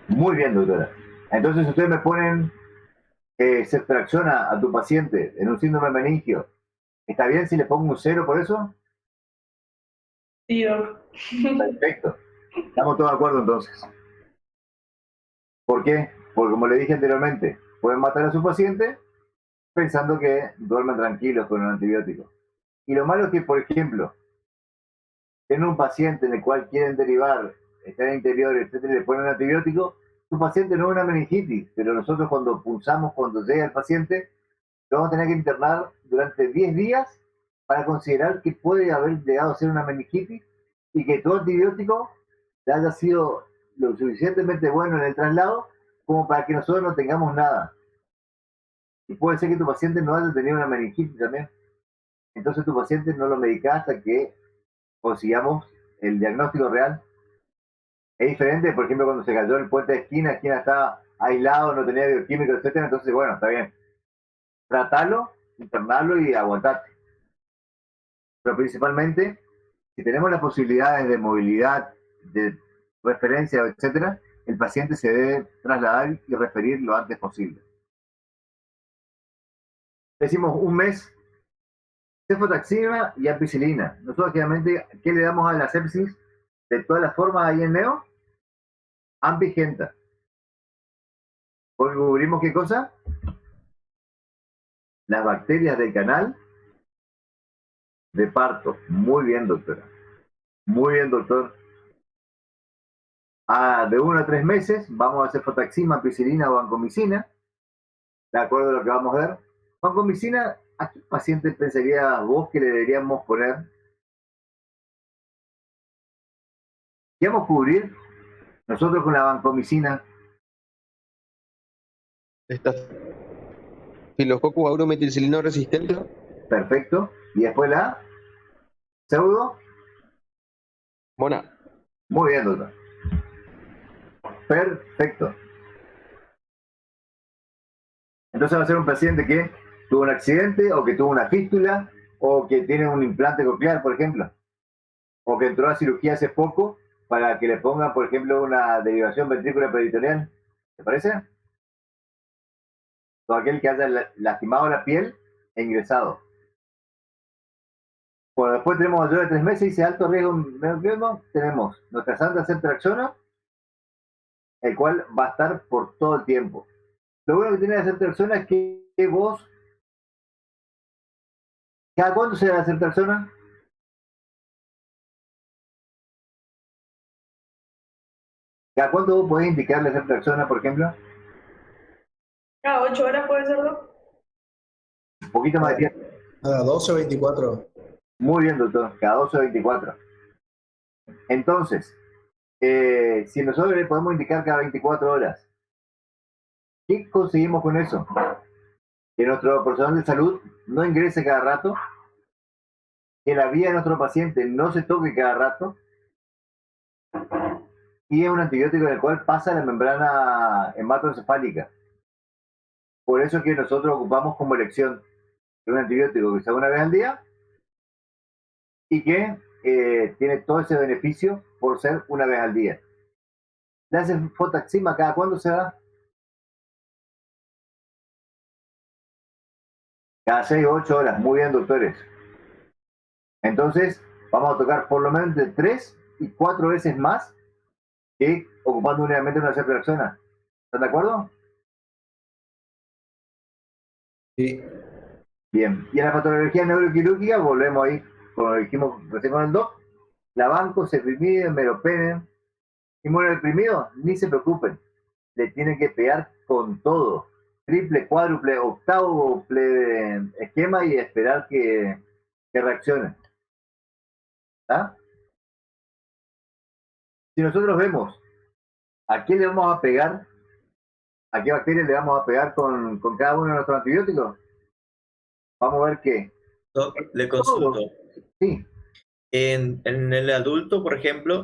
Muy bien, doctora. Entonces, ustedes me ponen ceftriaxona a tu paciente en un síndrome meningio. ¿Está bien si le pongo un 0 por eso? Sí, doc. Perfecto. Estamos todos de acuerdo entonces. ¿Por qué? Porque como le dije anteriormente, pueden matar a su paciente pensando que duermen tranquilos con un antibiótico. Y lo malo es que, por ejemplo, tienen un paciente en el cual quieren derivar, está en el interior, etcétera, y le ponen un antibiótico, su paciente no es una meningitis, pero nosotros cuando pulsamos, cuando llega el paciente, lo vamos a tener que internar durante 10 días para considerar que puede haber llegado a ser una meningitis y que todo antibiótico haya sido lo suficientemente bueno en el traslado como para que nosotros no tengamos nada. Y puede ser que tu paciente no haya tenido una meningitis también. Entonces tu paciente no lo medicás hasta que consigamos el diagnóstico real. Es diferente, por ejemplo, cuando se cayó el puente de esquina estaba aislado, no tenía bioquímico, etcétera. Entonces, bueno, está bien. Tratalo, internarlo y aguantarte. Pero principalmente, si tenemos las posibilidades de movilidad, de referencia, etcétera, el paciente se debe trasladar y referir lo antes posible. Decimos un mes, cefotaxima y ampicilina. Nosotros generalmente, ¿qué le damos a la sepsis? De todas las formas ahí en Neo, ampigenta. Porque cubrimos qué cosa? Las bacterias del canal de parto. Muy bien, doctora. Muy bien, doctor. De 1 a 3 meses vamos a hacer cefotaxima, ampicilina o vancomicina. De acuerdo a lo que vamos a ver. Vancomicina, ¿a qué paciente pensaría vos que le deberíamos poner? ¿Qué vamos a cubrir nosotros con la vancomicina? Staphylococcus aureus metilcilino resistente. Perfecto. Y después la ¿Seguro? Buena. Muy bien, doctor. Perfecto. Entonces va a ser un paciente que tuvo un accidente o que tuvo una fístula o que tiene un implante coclear, por ejemplo, o que entró a cirugía hace poco para que le pongan, por ejemplo, una derivación ventrícula peritoneal. ¿Te parece? Todo aquel que haya lastimado la piel e ingresado. Bueno, después tenemos mayor de 3 meses y dice alto riesgo miocardio. Tenemos nuestra santa ceftriaxona, el cual va a estar por todo el tiempo. Lo bueno que tiene la ceftriaxona es que vos, ¿cada cuánto se da la ceftriaxona? ¿Cada cuánto vos podés indicar la ceftriaxona, por ejemplo? Cada 8 horas puede ser, ¿no? Un poquito más de tiempo. Cada 12 o 24. Muy bien, doctor, cada 12 o 24. Entonces, si nosotros le podemos indicar cada 24 horas, ¿qué conseguimos con eso? Que nuestro personal de salud no ingrese cada rato, que la vía de nuestro paciente no se toque cada rato, y es un antibiótico en el cual pasa la membrana hematoencefálica. Por eso es que nosotros ocupamos como elección un antibiótico que se da una vez al día y que tiene todo ese beneficio por ser una vez al día. La cefotaxima, ¿cada cuándo se da? Cada 6 o 8 horas. Muy bien, doctores. Entonces, vamos a tocar por lo menos de 3 y 4 veces más que ocupando únicamente una ceftriaxona. ¿Están de acuerdo? Sí. Bien. Y en la patología neuroquirúrgica, volvemos ahí, como dijimos recién con el doc, la banco, cefimide, meropenem. Inmunodeprimido, ni se preocupen. Le tienen que pegar con todo. Triple, cuádruple, octavople esquema y esperar que reaccione. ¿Ah? Si nosotros vemos a qué le vamos a pegar, a qué bacteria le vamos a pegar con cada uno de nuestros antibióticos, vamos a ver que... Doc, le consulto. Sí. En el adulto, por ejemplo,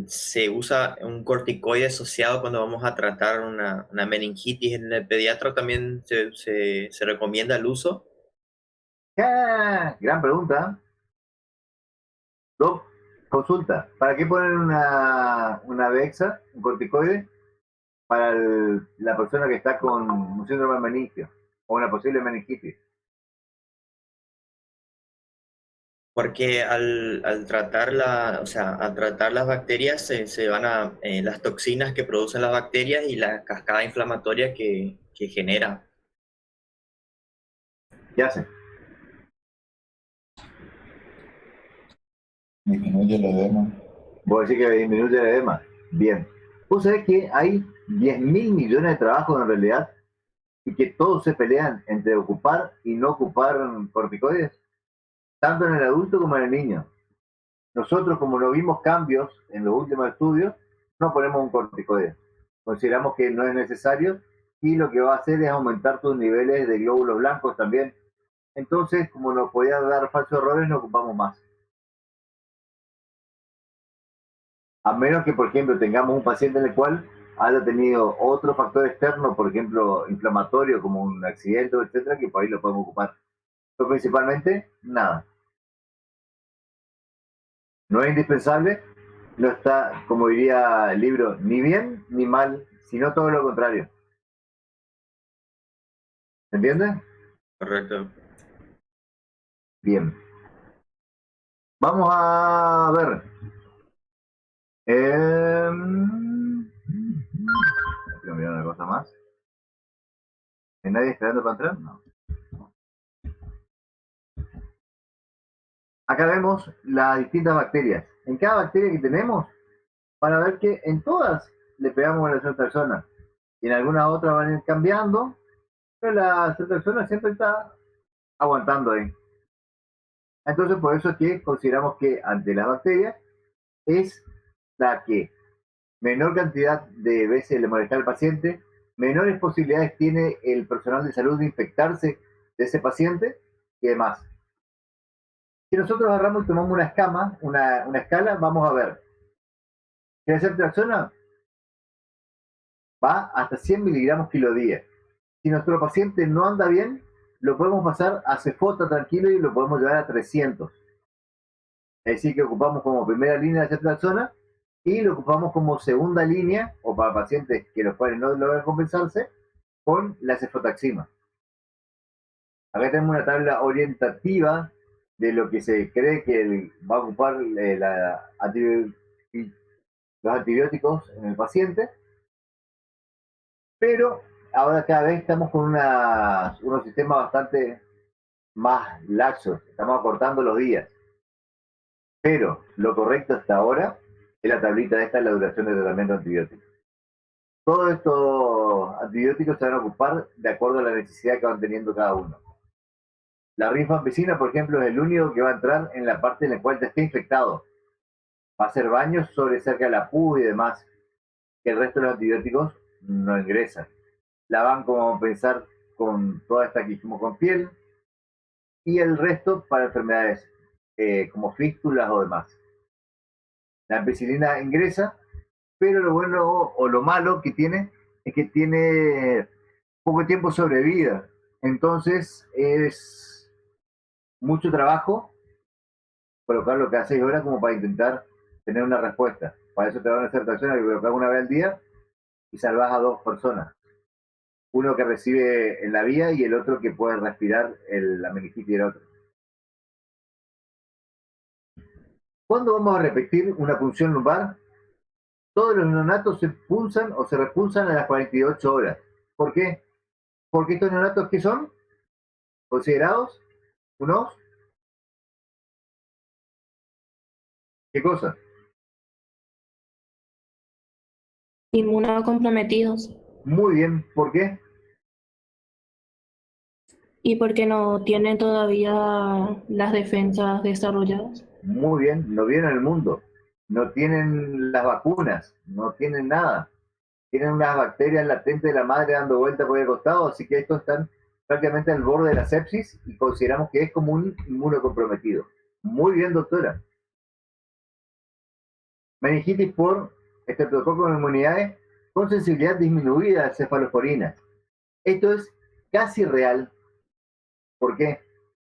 se usa un corticoide asociado cuando vamos a tratar una meningitis. En el pediatra también se recomienda el uso. Gran pregunta. Doc, consulta. ¿Para qué poner una Vexa, un corticoide, para la persona que está con un síndrome de meningio o una posible meningitis? Porque al tratar al tratar las bacterias se van a las toxinas que producen las bacterias y la cascada inflamatoria que genera. ¿Qué hace? Disminuye el edema. Vos decís que disminuye el edema. Bien. Vos sabés que hay 10.000 millones de trabajos en realidad y que todos se pelean entre ocupar y no ocupar corticoides, tanto en el adulto como en el niño. Nosotros, como no vimos cambios en los últimos estudios, no ponemos un corticoide. Consideramos que no es necesario y lo que va a hacer es aumentar tus niveles de glóbulos blancos también. Entonces, como nos podía dar falsos errores, no ocupamos más. A menos que, por ejemplo, tengamos un paciente en el cual haya tenido otro factor externo, por ejemplo, inflamatorio, como un accidente, etcétera, que por ahí lo podemos ocupar. Pero principalmente, nada. No es indispensable, no está, como diría el libro, ni bien ni mal, sino todo lo contrario. ¿Se entiende? Correcto. Bien. Vamos a ver. Quiero mirar una cosa más. ¿Hay nadie esperando para entrar? No. Acá vemos las distintas bacterias. En cada bacteria que tenemos, van a ver que en todas le pegamos a la ceftriaxona. Y en algunas otras van a ir cambiando, pero la ceftriaxona siempre está aguantando ahí. Entonces, por eso es que consideramos que ante las bacterias es la que menor cantidad de veces le molesta al paciente, menores posibilidades tiene el personal de salud de infectarse de ese paciente y demás. Si nosotros agarramos y tomamos una escala, vamos a ver que la ceftriaxona va hasta 100 miligramos kilo día. Si nuestro paciente no anda bien, lo podemos pasar a cefota tranquilo y lo podemos llevar a 300. Es decir, que ocupamos como primera línea la ceftriaxona y lo ocupamos como segunda línea, o para pacientes que los cuales no logran compensarse, con la cefotaxima. Acá tenemos una tabla orientativa de lo que se cree que va a ocupar los antibióticos en el paciente, pero ahora cada vez estamos con unos sistemas bastante más laxos, estamos acortando los días. Pero lo correcto hasta ahora es la tablita esta, la duración de tratamiento antibiótico. Todos estos antibióticos se van a ocupar de acuerdo a la necesidad que van teniendo cada uno. La rifampicina, por ejemplo, es el único que va a entrar en la parte en la cual esté infectado. Va a hacer baños sobre cerca de la pus y demás, que el resto de los antibióticos no ingresan. La van como a pensar con toda esta que hicimos con piel, y el resto para enfermedades como fístulas o demás. La ampicilina ingresa, pero lo bueno o lo malo que tiene es que tiene poco tiempo sobre vida. Entonces es mucho trabajo colocarlo cada 6 horas como para intentar tener una respuesta. Para eso te dan una ceftriaxona que colocas una vez al día y salvas a 2 personas. Uno que recibe en la vía y el otro que puede respirar la meningitis del otro. ¿Cuándo vamos a repetir una punción lumbar? Todos los neonatos se punzan o se repulsan a las 48 horas. ¿Por qué? Porque estos neonatos, ¿qué son? Considerados unos... ¿Qué cosa? Inmunocomprometidos. Muy bien, ¿por qué? Y porque no tienen todavía las defensas desarrolladas. Muy bien, no vienen al mundo. No tienen las vacunas, no tienen nada. Tienen unas bacterias latentes de la madre dando vuelta por el costado, así que estos están prácticamente al borde de la sepsis y consideramos que es como un inmunocomprometido. Muy bien, doctora. Meningitis por estreptococo de inmunidades con sensibilidad disminuida a cefalosporinas. Esto es casi real. ¿Por qué?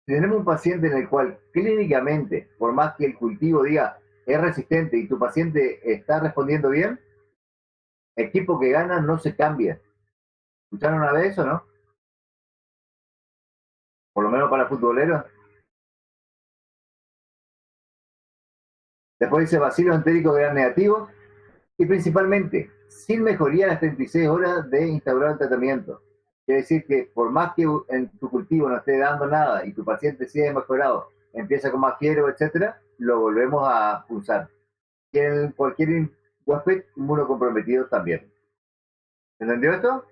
Si tenemos un paciente en el cual clínicamente, por más que el cultivo diga es resistente y tu paciente está respondiendo bien, el equipo que gana no se cambia. ¿Escucharon una vez o no? Por lo menos para futboleros. Después dice bacilo entérico gran negativo y principalmente sin mejoría en las 36 horas de instaurar el tratamiento. Quiere decir que por más que en tu cultivo no esté dando nada y tu paciente sigue mejorado, empieza con más fiebre, etcétera, lo volvemos a pulsar. Y en cualquier huésped inmunocomprometido también. ¿Entendió esto?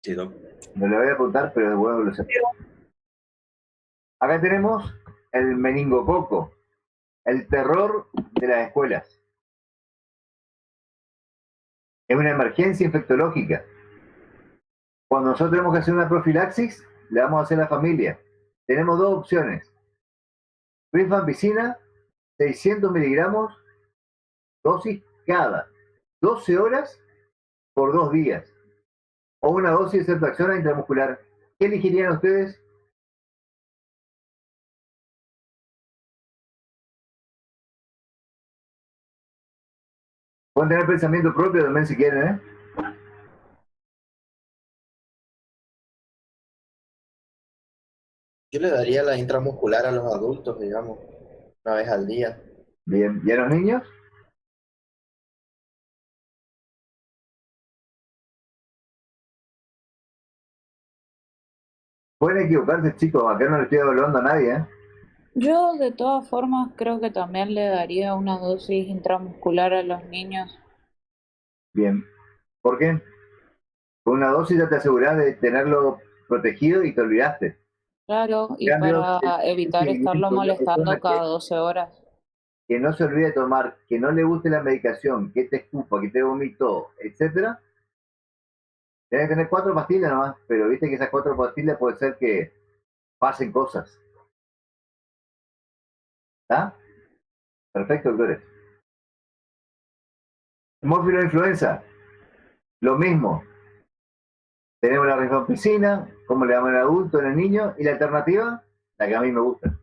Sí, doc. No le voy a apuntar, pero es bueno que lo sepa. Acá tenemos el meningococo, el terror de las escuelas. Es una emergencia infectológica. Cuando nosotros tenemos que hacer una profilaxis, le vamos a hacer a la familia. Tenemos 2 opciones. Rifampicina, 600 miligramos, dosis cada 12 horas por 2 días. O una dosis de ceftriaxona intramuscular. ¿Qué elegirían ustedes? Pueden tener pensamiento propio también si quieren, ¿eh? Yo le daría la intramuscular a los adultos, digamos, una vez al día. Bien. ¿Y a los niños? Pueden equivocarse, chicos. Acá no le estoy evaluando a nadie, ¿eh? Yo de todas formas creo que también le daría una dosis intramuscular a los niños. Bien. ¿Por qué? Con una dosis ya te aseguras de tenerlo protegido y te olvidaste. Claro, y En cambio, para evitar estarlo molestando cada 12 horas. Que no se olvide de tomar, que no le guste la medicación, que te escupa, que te vomitó, etcétera, tienes que tener 4 pastillas nomás, pero viste que esas 4 pastillas puede ser que pasen cosas. ¿Está? Perfecto, doctores. Hemófilo de influenza, lo mismo. Tenemos la rifampicina, como le damos en el adulto, en el niño, y la alternativa, la que a mí me gusta.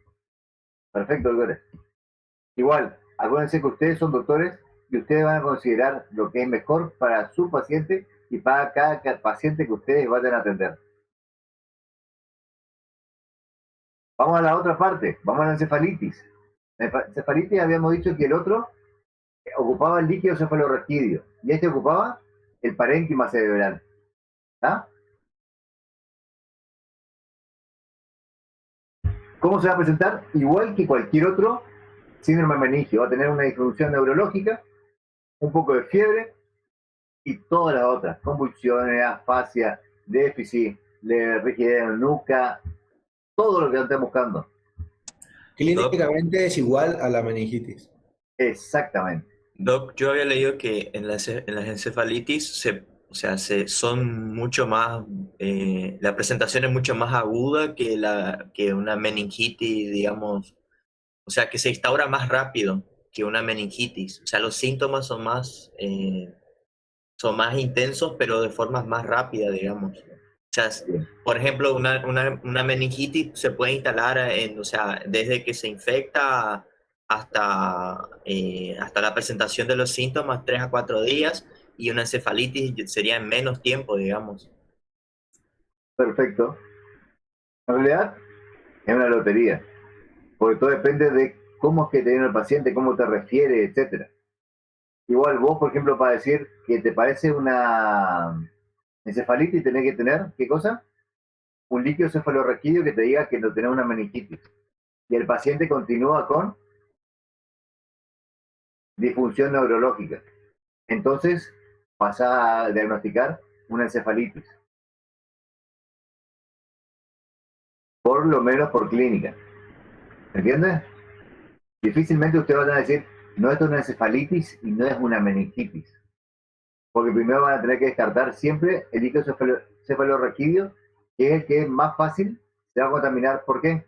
Perfecto, doctores. Igual, acuérdense que ustedes son doctores y ustedes van a considerar lo que es mejor para su paciente y para cada paciente que ustedes vayan a atender. Vamos a la otra parte, vamos a la encefalitis. La encefalitis habíamos dicho que el otro ocupaba el líquido cefalorraquídeo y este ocupaba el parénquima cerebral. ¿Está? ¿Cómo se va a presentar? Igual que cualquier otro síndrome meningio. Va a tener una disfunción neurológica, un poco de fiebre y todas las otras, convulsiones, afasia, déficit, de rigidez en la nuca, todo lo que estén buscando. Clínicamente es igual a la meningitis. Exactamente. Doc, yo había leído que en las encefalitis son mucho más, la presentación es mucho más aguda que una meningitis, digamos, o sea, que se instaura más rápido que una meningitis. O sea, los síntomas son más intensos, pero de formas más rápidas, digamos. O sea, por ejemplo, una meningitis se puede instalar desde que se infecta hasta la presentación de los síntomas, 3 a 4 días, y una encefalitis sería en menos tiempo, digamos. Perfecto. En realidad, es una lotería, porque todo depende de cómo es que te viene el paciente, cómo te refiere, etc. Igual vos, por ejemplo, para decir que te parece una encefalitis, tenés que tener, ¿qué cosa? Un líquido cefalorraquídeo que te diga que no tenés una meningitis. Y el paciente continúa con disfunción neurológica. Entonces, pasa a diagnosticar una encefalitis. Por lo menos por clínica. ¿Entiendes? Difícilmente ustedes van a decir, no, esto es una encefalitis y no es una meningitis. Porque primero van a tener que descartar siempre el líquido cefalorraquídeo, que es el que es más fácil se va a contaminar. ¿Por qué?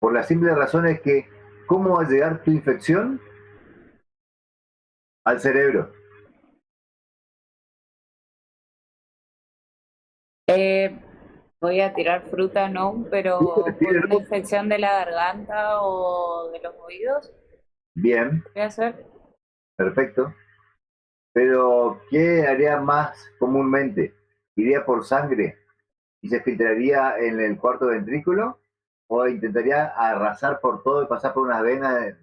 Por la simple razón es que, ¿cómo va a llegar tu infección al cerebro? Voy a tirar fruta, no, pero por una infección de la garganta o de los oídos. Bien. ¿Qué hacer? Perfecto. Pero, ¿qué haría más comúnmente? ¿Iría por sangre y se filtraría en el cuarto ventrículo? ¿O intentaría arrasar por todo y pasar por unas venas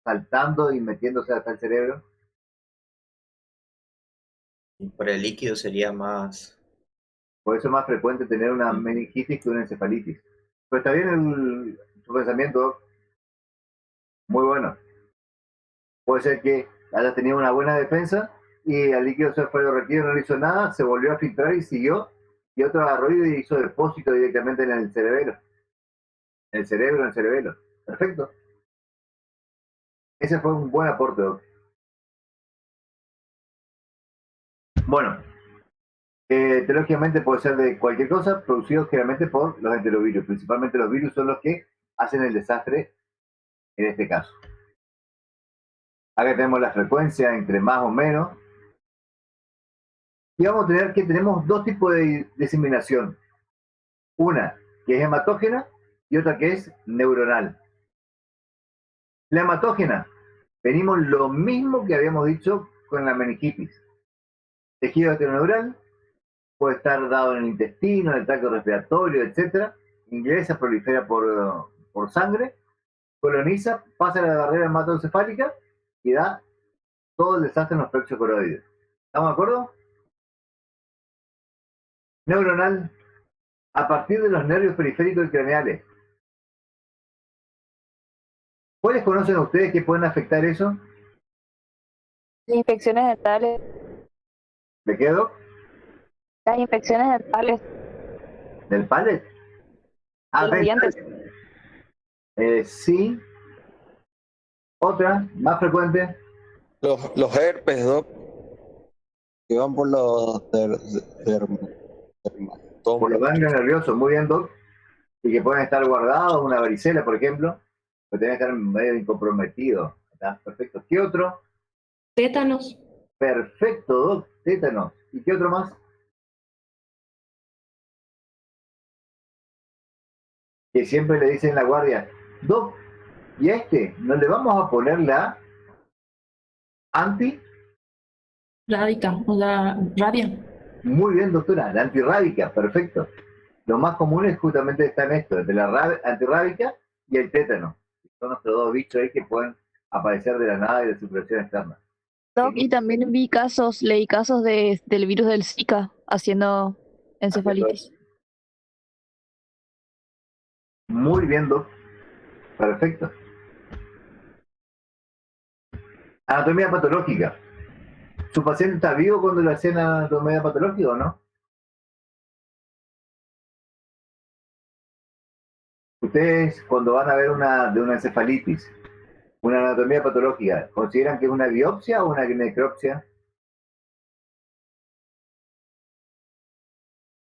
saltando y metiéndose hasta el cerebro? Y por el líquido sería más... Por eso es más frecuente tener una meningitis que una encefalitis. Pero está bien su pensamiento, muy bueno. Puede ser que haya tenido una buena defensa y al líquido cefalorraquídeo no le hizo nada, se volvió a filtrar y siguió, y otro agarró y hizo depósito directamente en el cerebelo. En el cerebelo. Perfecto. Ese fue un buen aporte, Doc. Bueno, etiológicamente puede ser de cualquier cosa, producido generalmente por los enterovirus. Principalmente los virus son los que hacen el desastre en este caso. Acá tenemos la frecuencia entre más o menos. Y vamos a tener que tenemos dos tipos de diseminación. Una que es hematógena y otra que es neuronal. La hematógena, venimos lo mismo que habíamos dicho con la meningitis. Tejido enteroneural puede estar dado en el intestino, en el tracto respiratorio, etc. Ingresa, prolifera por sangre, coloniza, pasa la barrera hematoencefálica y da todo el desastre en los plexos coroides. ¿Estamos de acuerdo? Neuronal, a partir de los nervios periféricos y craneales. ¿Cuáles conocen ustedes que pueden afectar eso? Las infecciones dentales. ¿Le quedo? Las infecciones dentales. ¿Del pallet? Ah, Los dientes. Sí. Otra, más frecuente. Los herpes, Doc, que van por los por los ganglios nerviosos, muy bien, Doc, y que pueden estar guardados, una varicela, por ejemplo, que tienen que estar medio incomprometidos. ¿Está? Perfecto. ¿Qué otro? Tétanos. Perfecto, Doc, tétanos. ¿Y qué otro más? Que siempre le dicen en la guardia, Doc, ¿y a este no le vamos a poner la anti? Rábica, o la rabia. Muy bien, doctora, la antirrábica, perfecto. Lo más común es justamente está en esto, entre la antirrábica y el tétano. Son nuestros dos bichos ahí que pueden aparecer de la nada y de supresión externa. Doc, y también leí casos del virus del Zika haciendo encefalitis. Muy bien, Doc. Perfecto. Anatomía patológica. ¿Su paciente está vivo cuando le hacen anatomía patológica o no? Ustedes, cuando van a ver de una encefalitis, una anatomía patológica, ¿consideran que es una biopsia o una necropsia?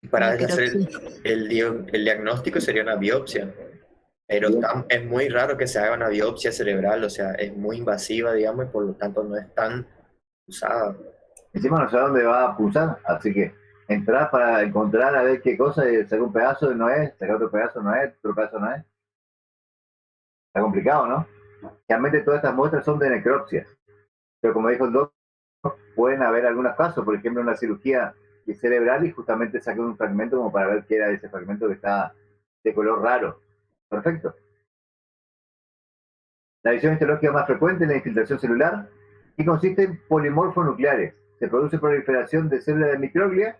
Para hacer el diagnóstico sería una biopsia, pero es muy raro que se haga una biopsia cerebral, o sea, es muy invasiva, digamos, y por lo tanto no es tan usada. Encima no sé dónde va a pulsar, así que entrar para encontrar a ver qué cosa, y sacar un pedazo no es, sacar otro pedazo no es, otro pedazo no es. Está complicado, ¿no? Realmente todas estas muestras son de necropsias, pero como dijo el doctor, pueden haber algunos casos, por ejemplo, una cirugía cerebral y justamente saqué un fragmento como para ver qué era ese fragmento que está de color raro. Perfecto. La visión histológica más frecuente es la infiltración celular y consiste en polimorfos nucleares. Se produce proliferación de células de microglia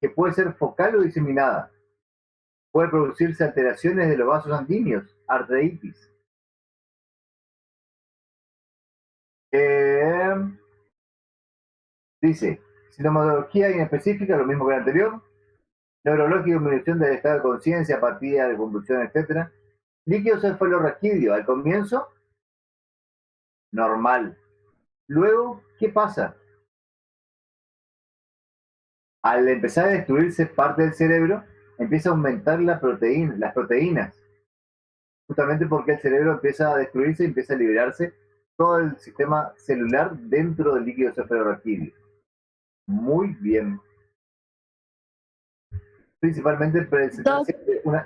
que puede ser focal o diseminada. Puede producirse alteraciones de los vasos sanguíneos, arteritis. Dice, sintomatología inespecífica, lo mismo que el anterior. Neurológico, disminución del estado de conciencia, apatía, de convulsión, etc. Líquido cefalorraquídeo, al comienzo, normal. Luego, ¿qué pasa? Al empezar a destruirse parte del cerebro, empieza a aumentar las proteínas. Justamente porque el cerebro empieza a destruirse y empieza a liberarse todo el sistema celular dentro del líquido cefalorraquídeo. Muy bien. Principalmente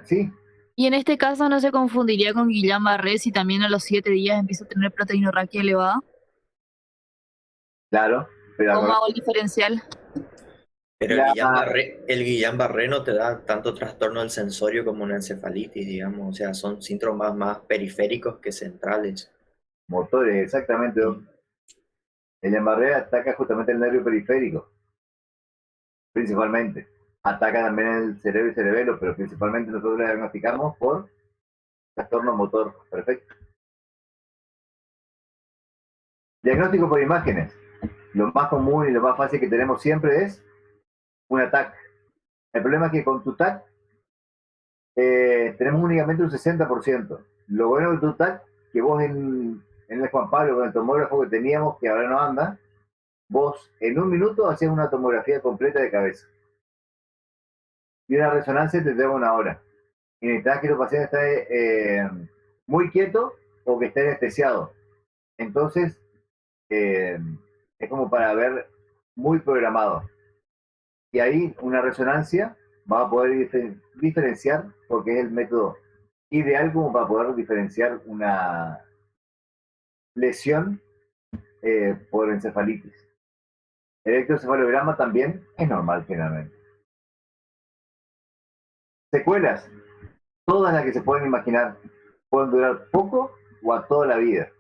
sí. Y en este caso no se confundiría con Guillain-Barré si también a los 7 días empieza a tener proteinorraquia elevada. Claro, pero ¿Cómo hago el diferencial? Pero el Guillain-Barré no te da tanto trastorno del sensorio como una encefalitis, digamos, o sea, son síntomas más periféricos que centrales. Motores, exactamente. El Guillain-Barré ataca justamente el nervio periférico, principalmente. Ataca también el cerebro y cerebelo, pero principalmente nosotros le diagnosticamos por trastorno motor. Perfecto. Diagnóstico por imágenes. Lo más común y lo más fácil que tenemos siempre es un TAC. El problema es que con tu TAC tenemos únicamente un 60%. Lo bueno de tu TAC, que vos en el Juan Pablo, con el tomógrafo que teníamos, que ahora no anda, vos en un minuto hacías una tomografía completa de cabeza. Y una resonancia te lleva una hora. Y necesitas que tu paciente esté muy quieto o que esté anestesiado. Entonces, es como para ver muy programado. Y ahí una resonancia va a poder diferenciar, porque es el método ideal como para poder diferenciar una lesión por encefalitis. El electroencefalograma también es normal generalmente. Secuelas, todas las que se pueden imaginar, pueden durar poco o a toda la vida.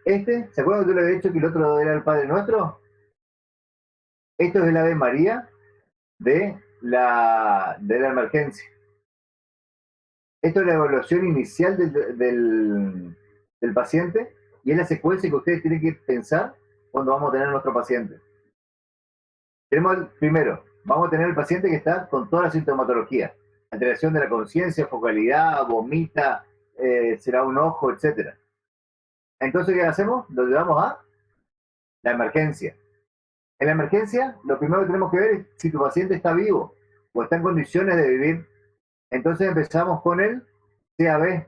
¿Se acuerdan que yo le había dicho que el otro era el Padre Nuestro? Esto es el Ave María de la emergencia. Esto es la evaluación inicial del paciente y es la secuencia que ustedes tienen que pensar cuando vamos a tener a nuestro paciente. Primero, vamos a tener el paciente que está con toda la sintomatología. Alteración de la conciencia, focalidad, vomita, será un ojo, etc. Entonces, ¿qué hacemos? Lo llevamos a la emergencia. En la emergencia, lo primero que tenemos que ver es si tu paciente está vivo o está en condiciones de vivir. Entonces empezamos con el CAB.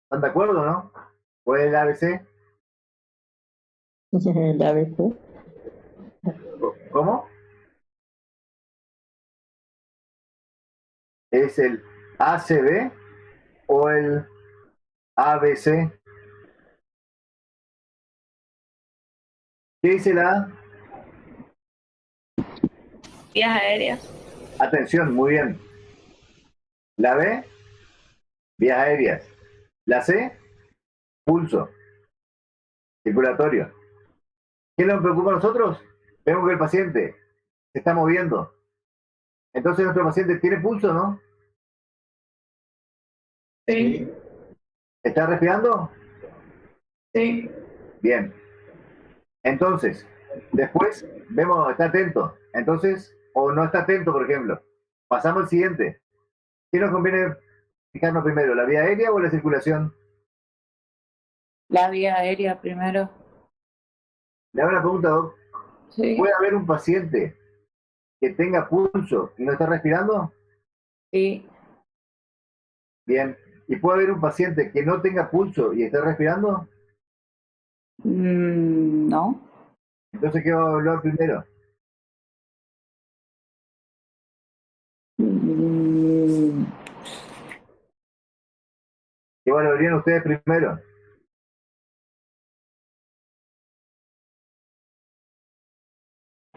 ¿Están de acuerdo, no? ¿O el ABC? El ABC. ¿Cómo? ¿Es el ACB o el ABC? ¿Qué dice la A? Vías aéreas. Atención, muy bien. La B, vías aéreas. La C, pulso circulatorio. ¿Qué nos preocupa a nosotros? Vemos que el paciente se está moviendo. Entonces nuestro paciente tiene pulso, ¿no? Sí, ¿Está respirando? sí, Bien. Entonces, después vemos, está atento. Entonces, o no está atento, por ejemplo. Pasamos al siguiente. ¿Qué nos conviene fijarnos primero, la vía aérea o la circulación? La vía aérea primero. Le hago una pregunta, Doc. Sí, ¿Puede haber un paciente que tenga pulso y no está respirando? sí, Bien. ¿Y puede haber un paciente que no tenga pulso y esté respirando? no. Entonces, ¿qué va a hablar primero? Mm, ¿Qué valorarían ustedes primero?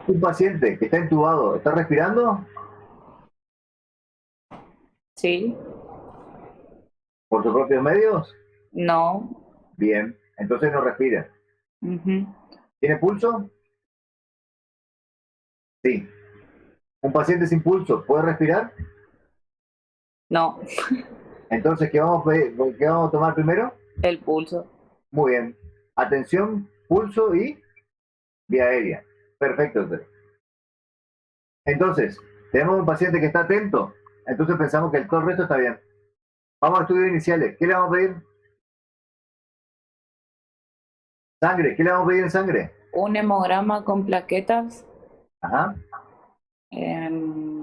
Un paciente que está entubado, ¿está respirando? sí, ¿Por sus propios medios? no. Bien. Entonces no respira. Ujú. ¿Tiene pulso? Sí. ¿Un paciente sin pulso puede respirar? No, Entonces, ¿qué vamos a tomar primero? el pulso. Muy bien. Atención, pulso y vía aérea. Perfecto, doctor. Entonces, tenemos un paciente que está atento. Entonces pensamos que todo el resto está bien. Vamos a estudios iniciales. ¿Qué le vamos a pedir? Sangre. ¿Qué le vamos a pedir en sangre? Un hemograma con plaquetas. Ajá. em,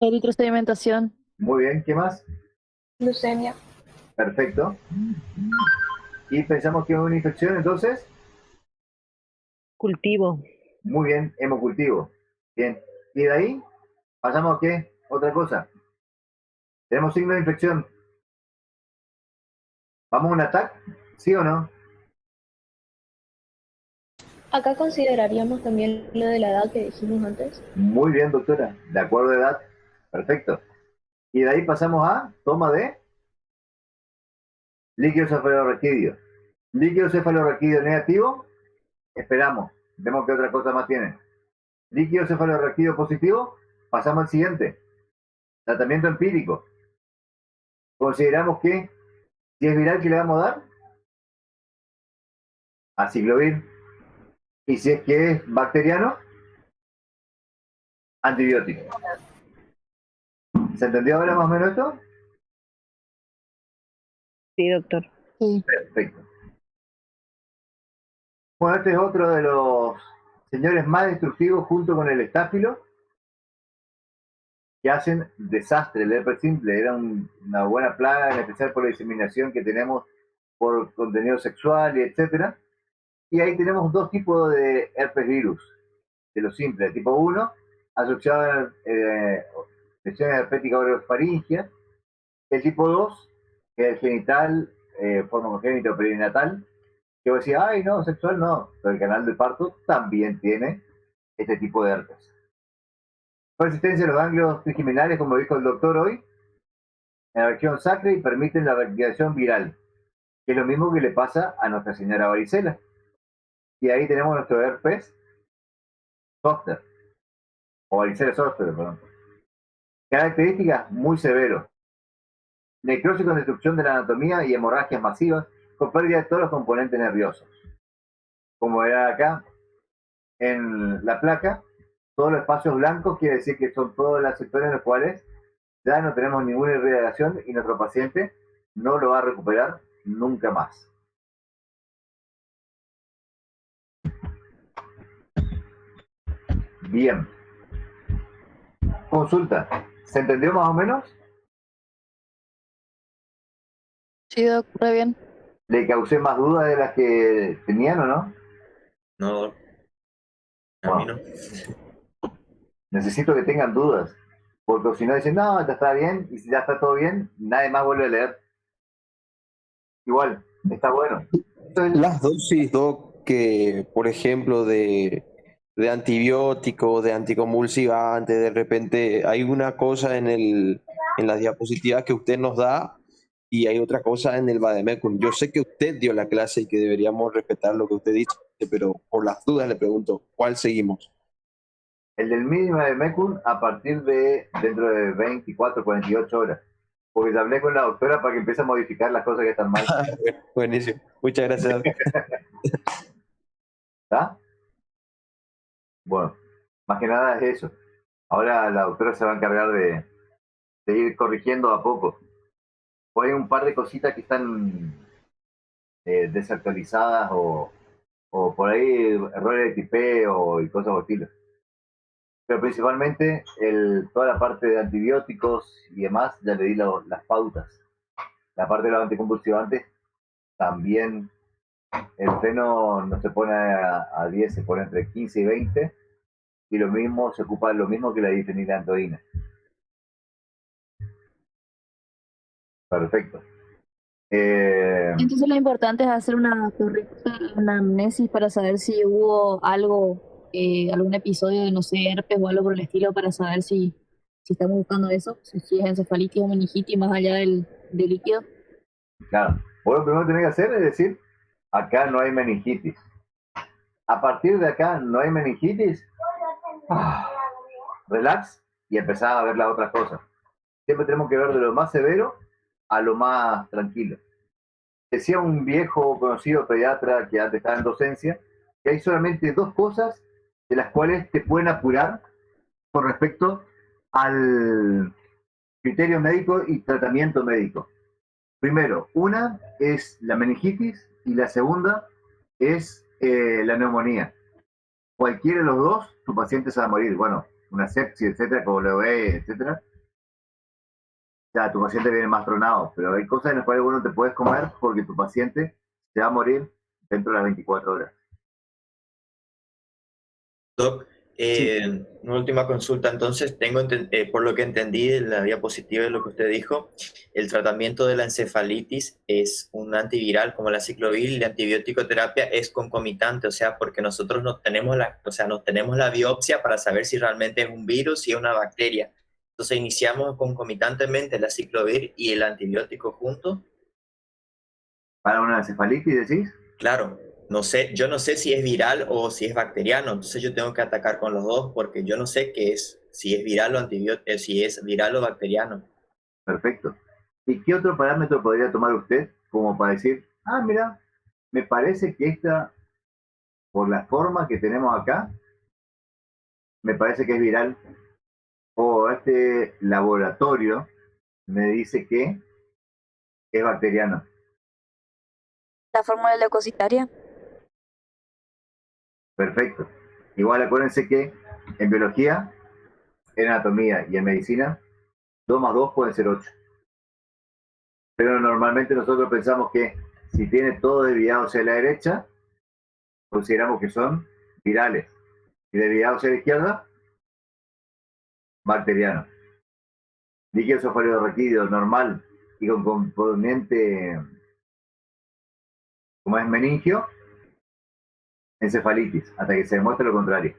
Eritrosedimentación. Muy bien. ¿Qué más? Leucemia. Perfecto. Y pensamos que es una infección, entonces. Cultivo. Muy bien. Hemocultivo. Bien. Y de ahí pasamos a qué? Otra cosa. Tenemos signo de infección. ¿Vamos a un ataque? ¿Sí o no? Acá consideraríamos también lo de la edad que dijimos antes. Muy bien, doctora. De acuerdo de edad. Perfecto. Y de ahí pasamos a toma de líquido cefalorraquídeo. Líquido cefalorraquídeo negativo. Esperamos. Vemos qué otra cosa más tiene. Líquido cefalorraquídeo positivo. Pasamos al siguiente. Tratamiento empírico. Consideramos que si es viral, ¿qué le vamos a dar? Aciclovir. Y si es que es bacteriano, antibiótico. ¿Se entendió ahora más o menos esto? Sí, doctor. Sí. Perfecto. Bueno, este es otro de los señores más destructivos junto con el estáfilo que hacen desastre. El herpes simple era una buena plaga, en especial por la diseminación que tenemos por contenido sexual y etcétera. Y ahí tenemos dos tipos de herpes virus, de los simples. Tipo 1, asociado a lesiones herpéticas orofaringias. El tipo 2, que es el genital, forma congénita o perinatal, que vos decís, ay, no, sexual no, pero el canal de parto también tiene este tipo de herpes. Persistencia de los ganglios trigeminales, como dijo el doctor hoy, en la región sacra y permiten la reactivación viral, que es lo mismo que le pasa a Nuestra Señora varicela. Y ahí tenemos nuestro herpes zóster, o varicela zóster, perdón. Características muy severo. Necrosis con destrucción de la anatomía y hemorragias masivas, con pérdida de todos los componentes nerviosos. Como era acá, en la placa, todos los espacios blancos quiere decir que son todos los sectores en los cuales ya no tenemos ninguna irradiación y nuestro paciente no lo va a recuperar nunca más. Bien. Consulta. ¿Se entendió más o menos? Sí, Doc, re bien. ¿Le causé más dudas de las que tenían o no? No, a mí no. Necesito que tengan dudas. Porque si no dicen, no, ya está bien, y si ya está todo bien, nadie más vuelve a leer. Igual, está bueno. Las dosis, Doc, que por ejemplo de antibiótico, de anticonvulsivante, de repente hay una cosa en las diapositivas que usted nos da y hay otra cosa en el Vademecum. Yo sé que usted dio la clase y que deberíamos respetar lo que usted dice, pero por las dudas le pregunto, ¿cuál seguimos? El del mínimo de Mecum a partir de dentro de 24, 48 horas. Porque ya hablé con la doctora para que empiece a modificar las cosas que están mal. Buenísimo. Muchas gracias. ¿Está? Bueno, más que nada es eso. Ahora la doctora se va a encargar de ir corrigiendo a poco. Pues hay un par de cositas que están desactualizadas o por ahí errores de tipeo y cosas por el estilo. Pero principalmente toda la parte de antibióticos y demás, ya le di las pautas. La parte de los anticonvulsivantes, también el freno no se pone a 10, se pone entre 15 y 20. Y lo mismo, se ocupa lo mismo que la difenilantoína. Perfecto. Entonces lo importante es hacer una correcta anamnesis para saber si hubo algo, algún episodio de, no sé, herpes o algo por el estilo, para saber si estamos buscando eso, si es encefalitis o meningitis más allá del líquido. Claro. Vos lo primero que tenés que hacer es decir, acá no hay meningitis. A partir de acá no hay meningitis, relax y empezar a ver las otras cosas. Siempre tenemos que ver de lo más severo a lo más tranquilo. Decía un viejo conocido pediatra que antes estaba en docencia, que hay solamente dos cosas de las cuales te pueden apurar con respecto al criterio médico y tratamiento médico. Primero, una es la meningitis y la segunda es la neumonía. Cualquiera de los dos, tu paciente se va a morir. Bueno, una sepsis, etcétera, como lo ve, etcétera. Ya, tu paciente viene más tronado, pero hay cosas en las cuales vos no te puedes comer porque tu paciente se va a morir dentro de las 24 horas. Doc, una última consulta. Entonces, por lo que entendí de la diapositiva de lo que usted dijo, el tratamiento de la encefalitis es un antiviral como la ciclovir y la antibiótico terapia es concomitante, o sea, porque nosotros no tenemos no tenemos la biopsia para saber si realmente es un virus, si es una bacteria. Entonces, iniciamos concomitantemente la ciclovir y el antibiótico juntos. ¿Para una encefalitis decís? Claro. No sé, yo no sé si es viral o si es bacteriano, entonces yo tengo que atacar con los dos porque yo no sé qué es, si es viral o si es viral o bacteriano. Perfecto. ¿Y qué otro parámetro podría tomar usted como para decir, mira, me parece que esta, por la forma que tenemos acá, me parece que es viral? O este laboratorio me dice que es bacteriano. La fórmula leucocitaria. Perfecto. Igual acuérdense que en biología, en anatomía y en medicina, 2 más 2 pueden ser 8. Pero normalmente nosotros pensamos que si tiene todo desviado hacia la derecha, consideramos que son virales. Y desviado hacia la izquierda, bacteriano. Líquido cefalorraquídeo normal y con componente como es meningio, encefalitis, hasta que se demuestre lo contrario.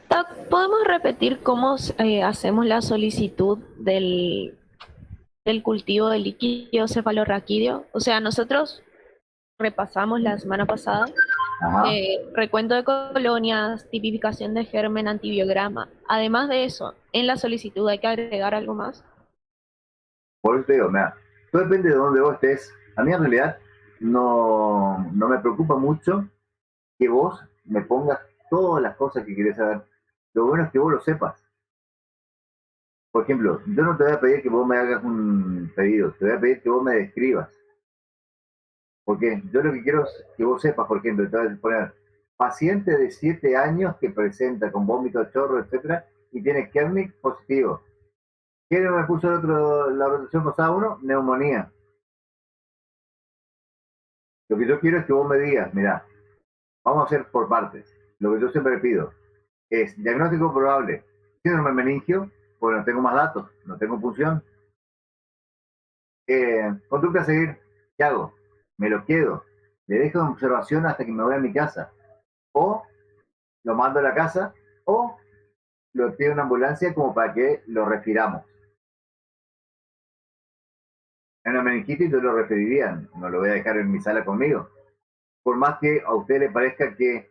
Doc, ¿podemos repetir cómo hacemos la solicitud del cultivo del líquido cefalorraquídeo? O sea, nosotros repasamos la semana pasada recuento de colonias, tipificación de germen, antibiograma. Además de eso, en la solicitud hay que agregar algo más. Por eso te digo, mira, todo depende de dónde vos estés. A mí en realidad no me preocupa mucho que vos me pongas todas las cosas que querés saber. Lo bueno es que vos lo sepas. Por ejemplo, yo no te voy a pedir que vos me hagas un pedido, te voy a pedir que vos me describas. Porque yo lo que quiero es que vos sepas, por ejemplo, te voy a poner paciente de 7 años que presenta con vómito, chorro, etcétera, y tiene Kernick positivo. ¿Qué me puso el otro, la rotación pasada uno? Neumonía. Lo que yo quiero es que vos me digas, mira, vamos a hacer por partes. Lo que yo siempre pido es diagnóstico probable. Síndrome meningio, pues no tengo más datos, no tengo punción. Conducta a seguir, ¿qué hago? Me lo quedo, le dejo en observación hasta que me voy a mi casa. O lo mando a la casa, o lo pido una ambulancia como para que lo refiramos. En una meningitis yo lo referiría, no lo voy a dejar en mi sala conmigo. Por más que a usted le parezca que es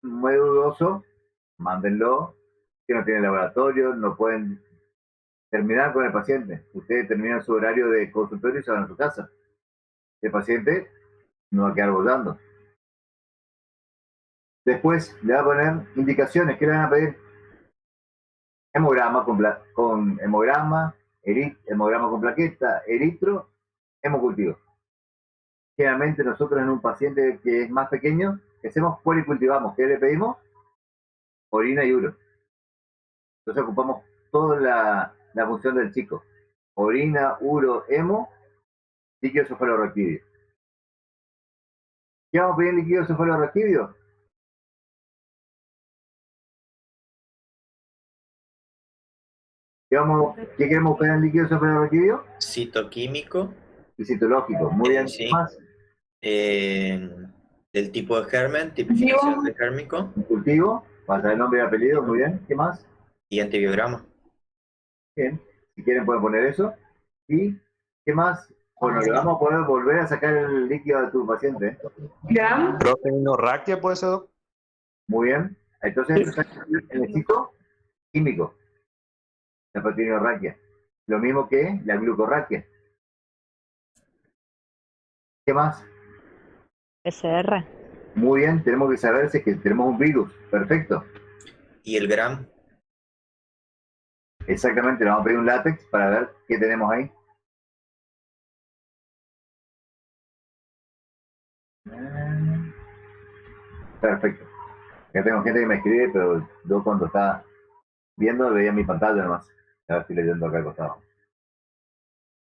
muy dudoso, mándenlo, que no tiene laboratorio, no pueden terminar con el paciente. Ustedes terminan su horario de consultorio y se van a su casa. El paciente no va a quedar volando. Después le va a poner indicaciones. ¿Qué le van a pedir? Hemograma con hemograma, hemograma con plaqueta, eritro, hemocultivo. Generalmente nosotros en un paciente que es más pequeño, que hacemos policultivamos. ¿Qué le pedimos? Orina y uro. Entonces ocupamos toda la función del chico. Orina, uro, hemo, líquido cefalorraquídeo. ¿Qué vamos a pedir en líquido cefalorraquídeo? ¿Qué queremos pedir en líquido cefalorraquídeo? Citoquímico. Y citológico. Muy bien. Sí. Más. Del tipo de germen, tipificación de gérmico. Cultivo, pasa el nombre y apellido, muy bien. ¿Qué más? Y antibiograma. Bien. Si quieren pueden poner eso. ¿Y qué más? Bueno, le vamos a poder volver a sacar el líquido de tu paciente. ¿Gram? ¿Proteinorraquia puede ser, Doc? Muy bien. Entonces, necesito químico. La proteinorraquia. Lo mismo que la glucorraquia. ¿Qué más? PCR. Muy bien, tenemos que saber si es que tenemos un virus. Perfecto. ¿Y el gram? Exactamente, le vamos a pedir un látex para ver qué tenemos ahí. Perfecto. Ya tengo gente que me escribe, pero yo cuando estaba viendo veía mi pantalla nomás. Ahora estoy leyendo acá al costado.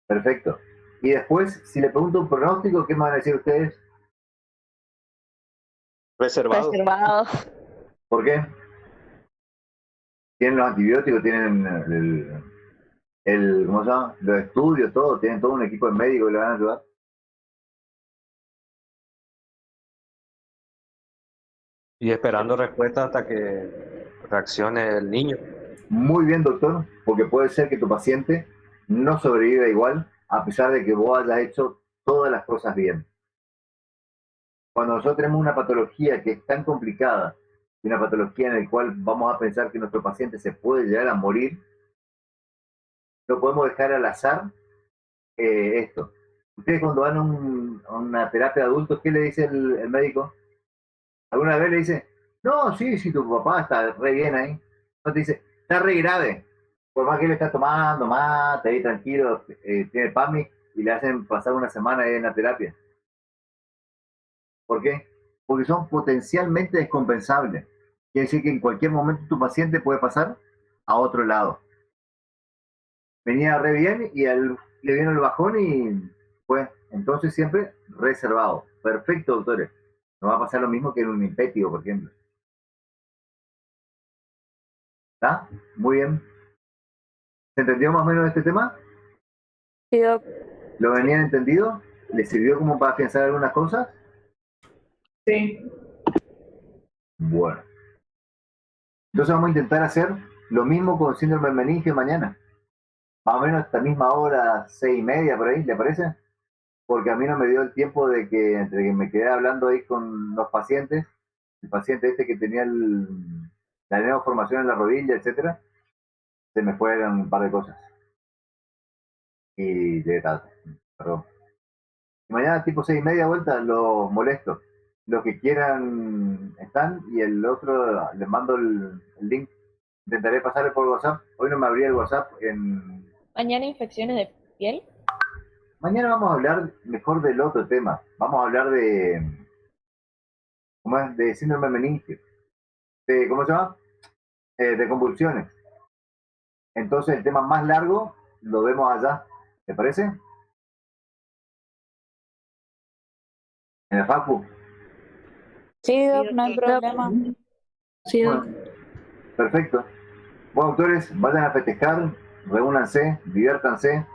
Perfecto. Y después, si le pregunto un pronóstico, ¿qué me van a decir ustedes? Reservado. Reservado. ¿Por qué? Tienen los antibióticos, tienen ¿cómo se llama? Los estudios, todo, tienen todo un equipo de médicos que le van a ayudar. Y esperando respuesta hasta que reaccione el niño. Muy bien, doctor, porque puede ser que tu paciente no sobreviva igual, a pesar de que vos hayas hecho todas las cosas bien. Cuando nosotros tenemos una patología que es tan complicada, y una patología en la cual vamos a pensar que nuestro paciente se puede llegar a morir, no podemos dejar al azar esto. Ustedes cuando van a una terapia de adultos, ¿qué le dice el médico? ¿Alguna vez le dice, no, sí, tu papá está re bien ahí? No te dice, está re grave. Por más que él está tomando mate ahí tranquilo, tiene PAMI y le hacen pasar una semana ahí en la terapia. ¿Por qué? Porque son potencialmente descompensables. Quiere decir que en cualquier momento tu paciente puede pasar a otro lado. Venía re bien y le vino el bajón y pues entonces siempre reservado. Perfecto, doctores. No va a pasar lo mismo que en un impétigo, por ejemplo. ¿Está? Muy bien. ¿Se entendió más o menos este tema? Sí, doc. ¿Lo venían entendido? ¿Les sirvió como para afianzar algunas cosas? Sí. Bueno. Entonces vamos a intentar hacer lo mismo con síndrome meningio mañana. Más o menos a esta misma hora, 6:30 por ahí, ¿le parece? Porque a mí no me dio el tiempo de que, entre que me quedé hablando ahí con los pacientes, el paciente este que tenía la neoformación en la rodilla, etcétera, se me fueron un par de cosas. Y de tal, perdón. Y mañana tipo 6:30 vuelta los molesto. Los que quieran están y el otro les mando el link. Intentaré pasarle por WhatsApp. Hoy no me abría el WhatsApp en... Mañana infecciones de piel. Mañana vamos a hablar mejor del otro tema. Vamos a hablar de... ¿Cómo ¿cómo es? De síndrome meningio, ¿cómo se llama? De convulsiones. Entonces el tema más largo lo vemos allá, ¿te parece? En el Facu. Sí, Doc, no hay problema. Sí, Doc. Bueno, perfecto. Bueno, doctores, vayan a festejar, reúnanse, diviértanse,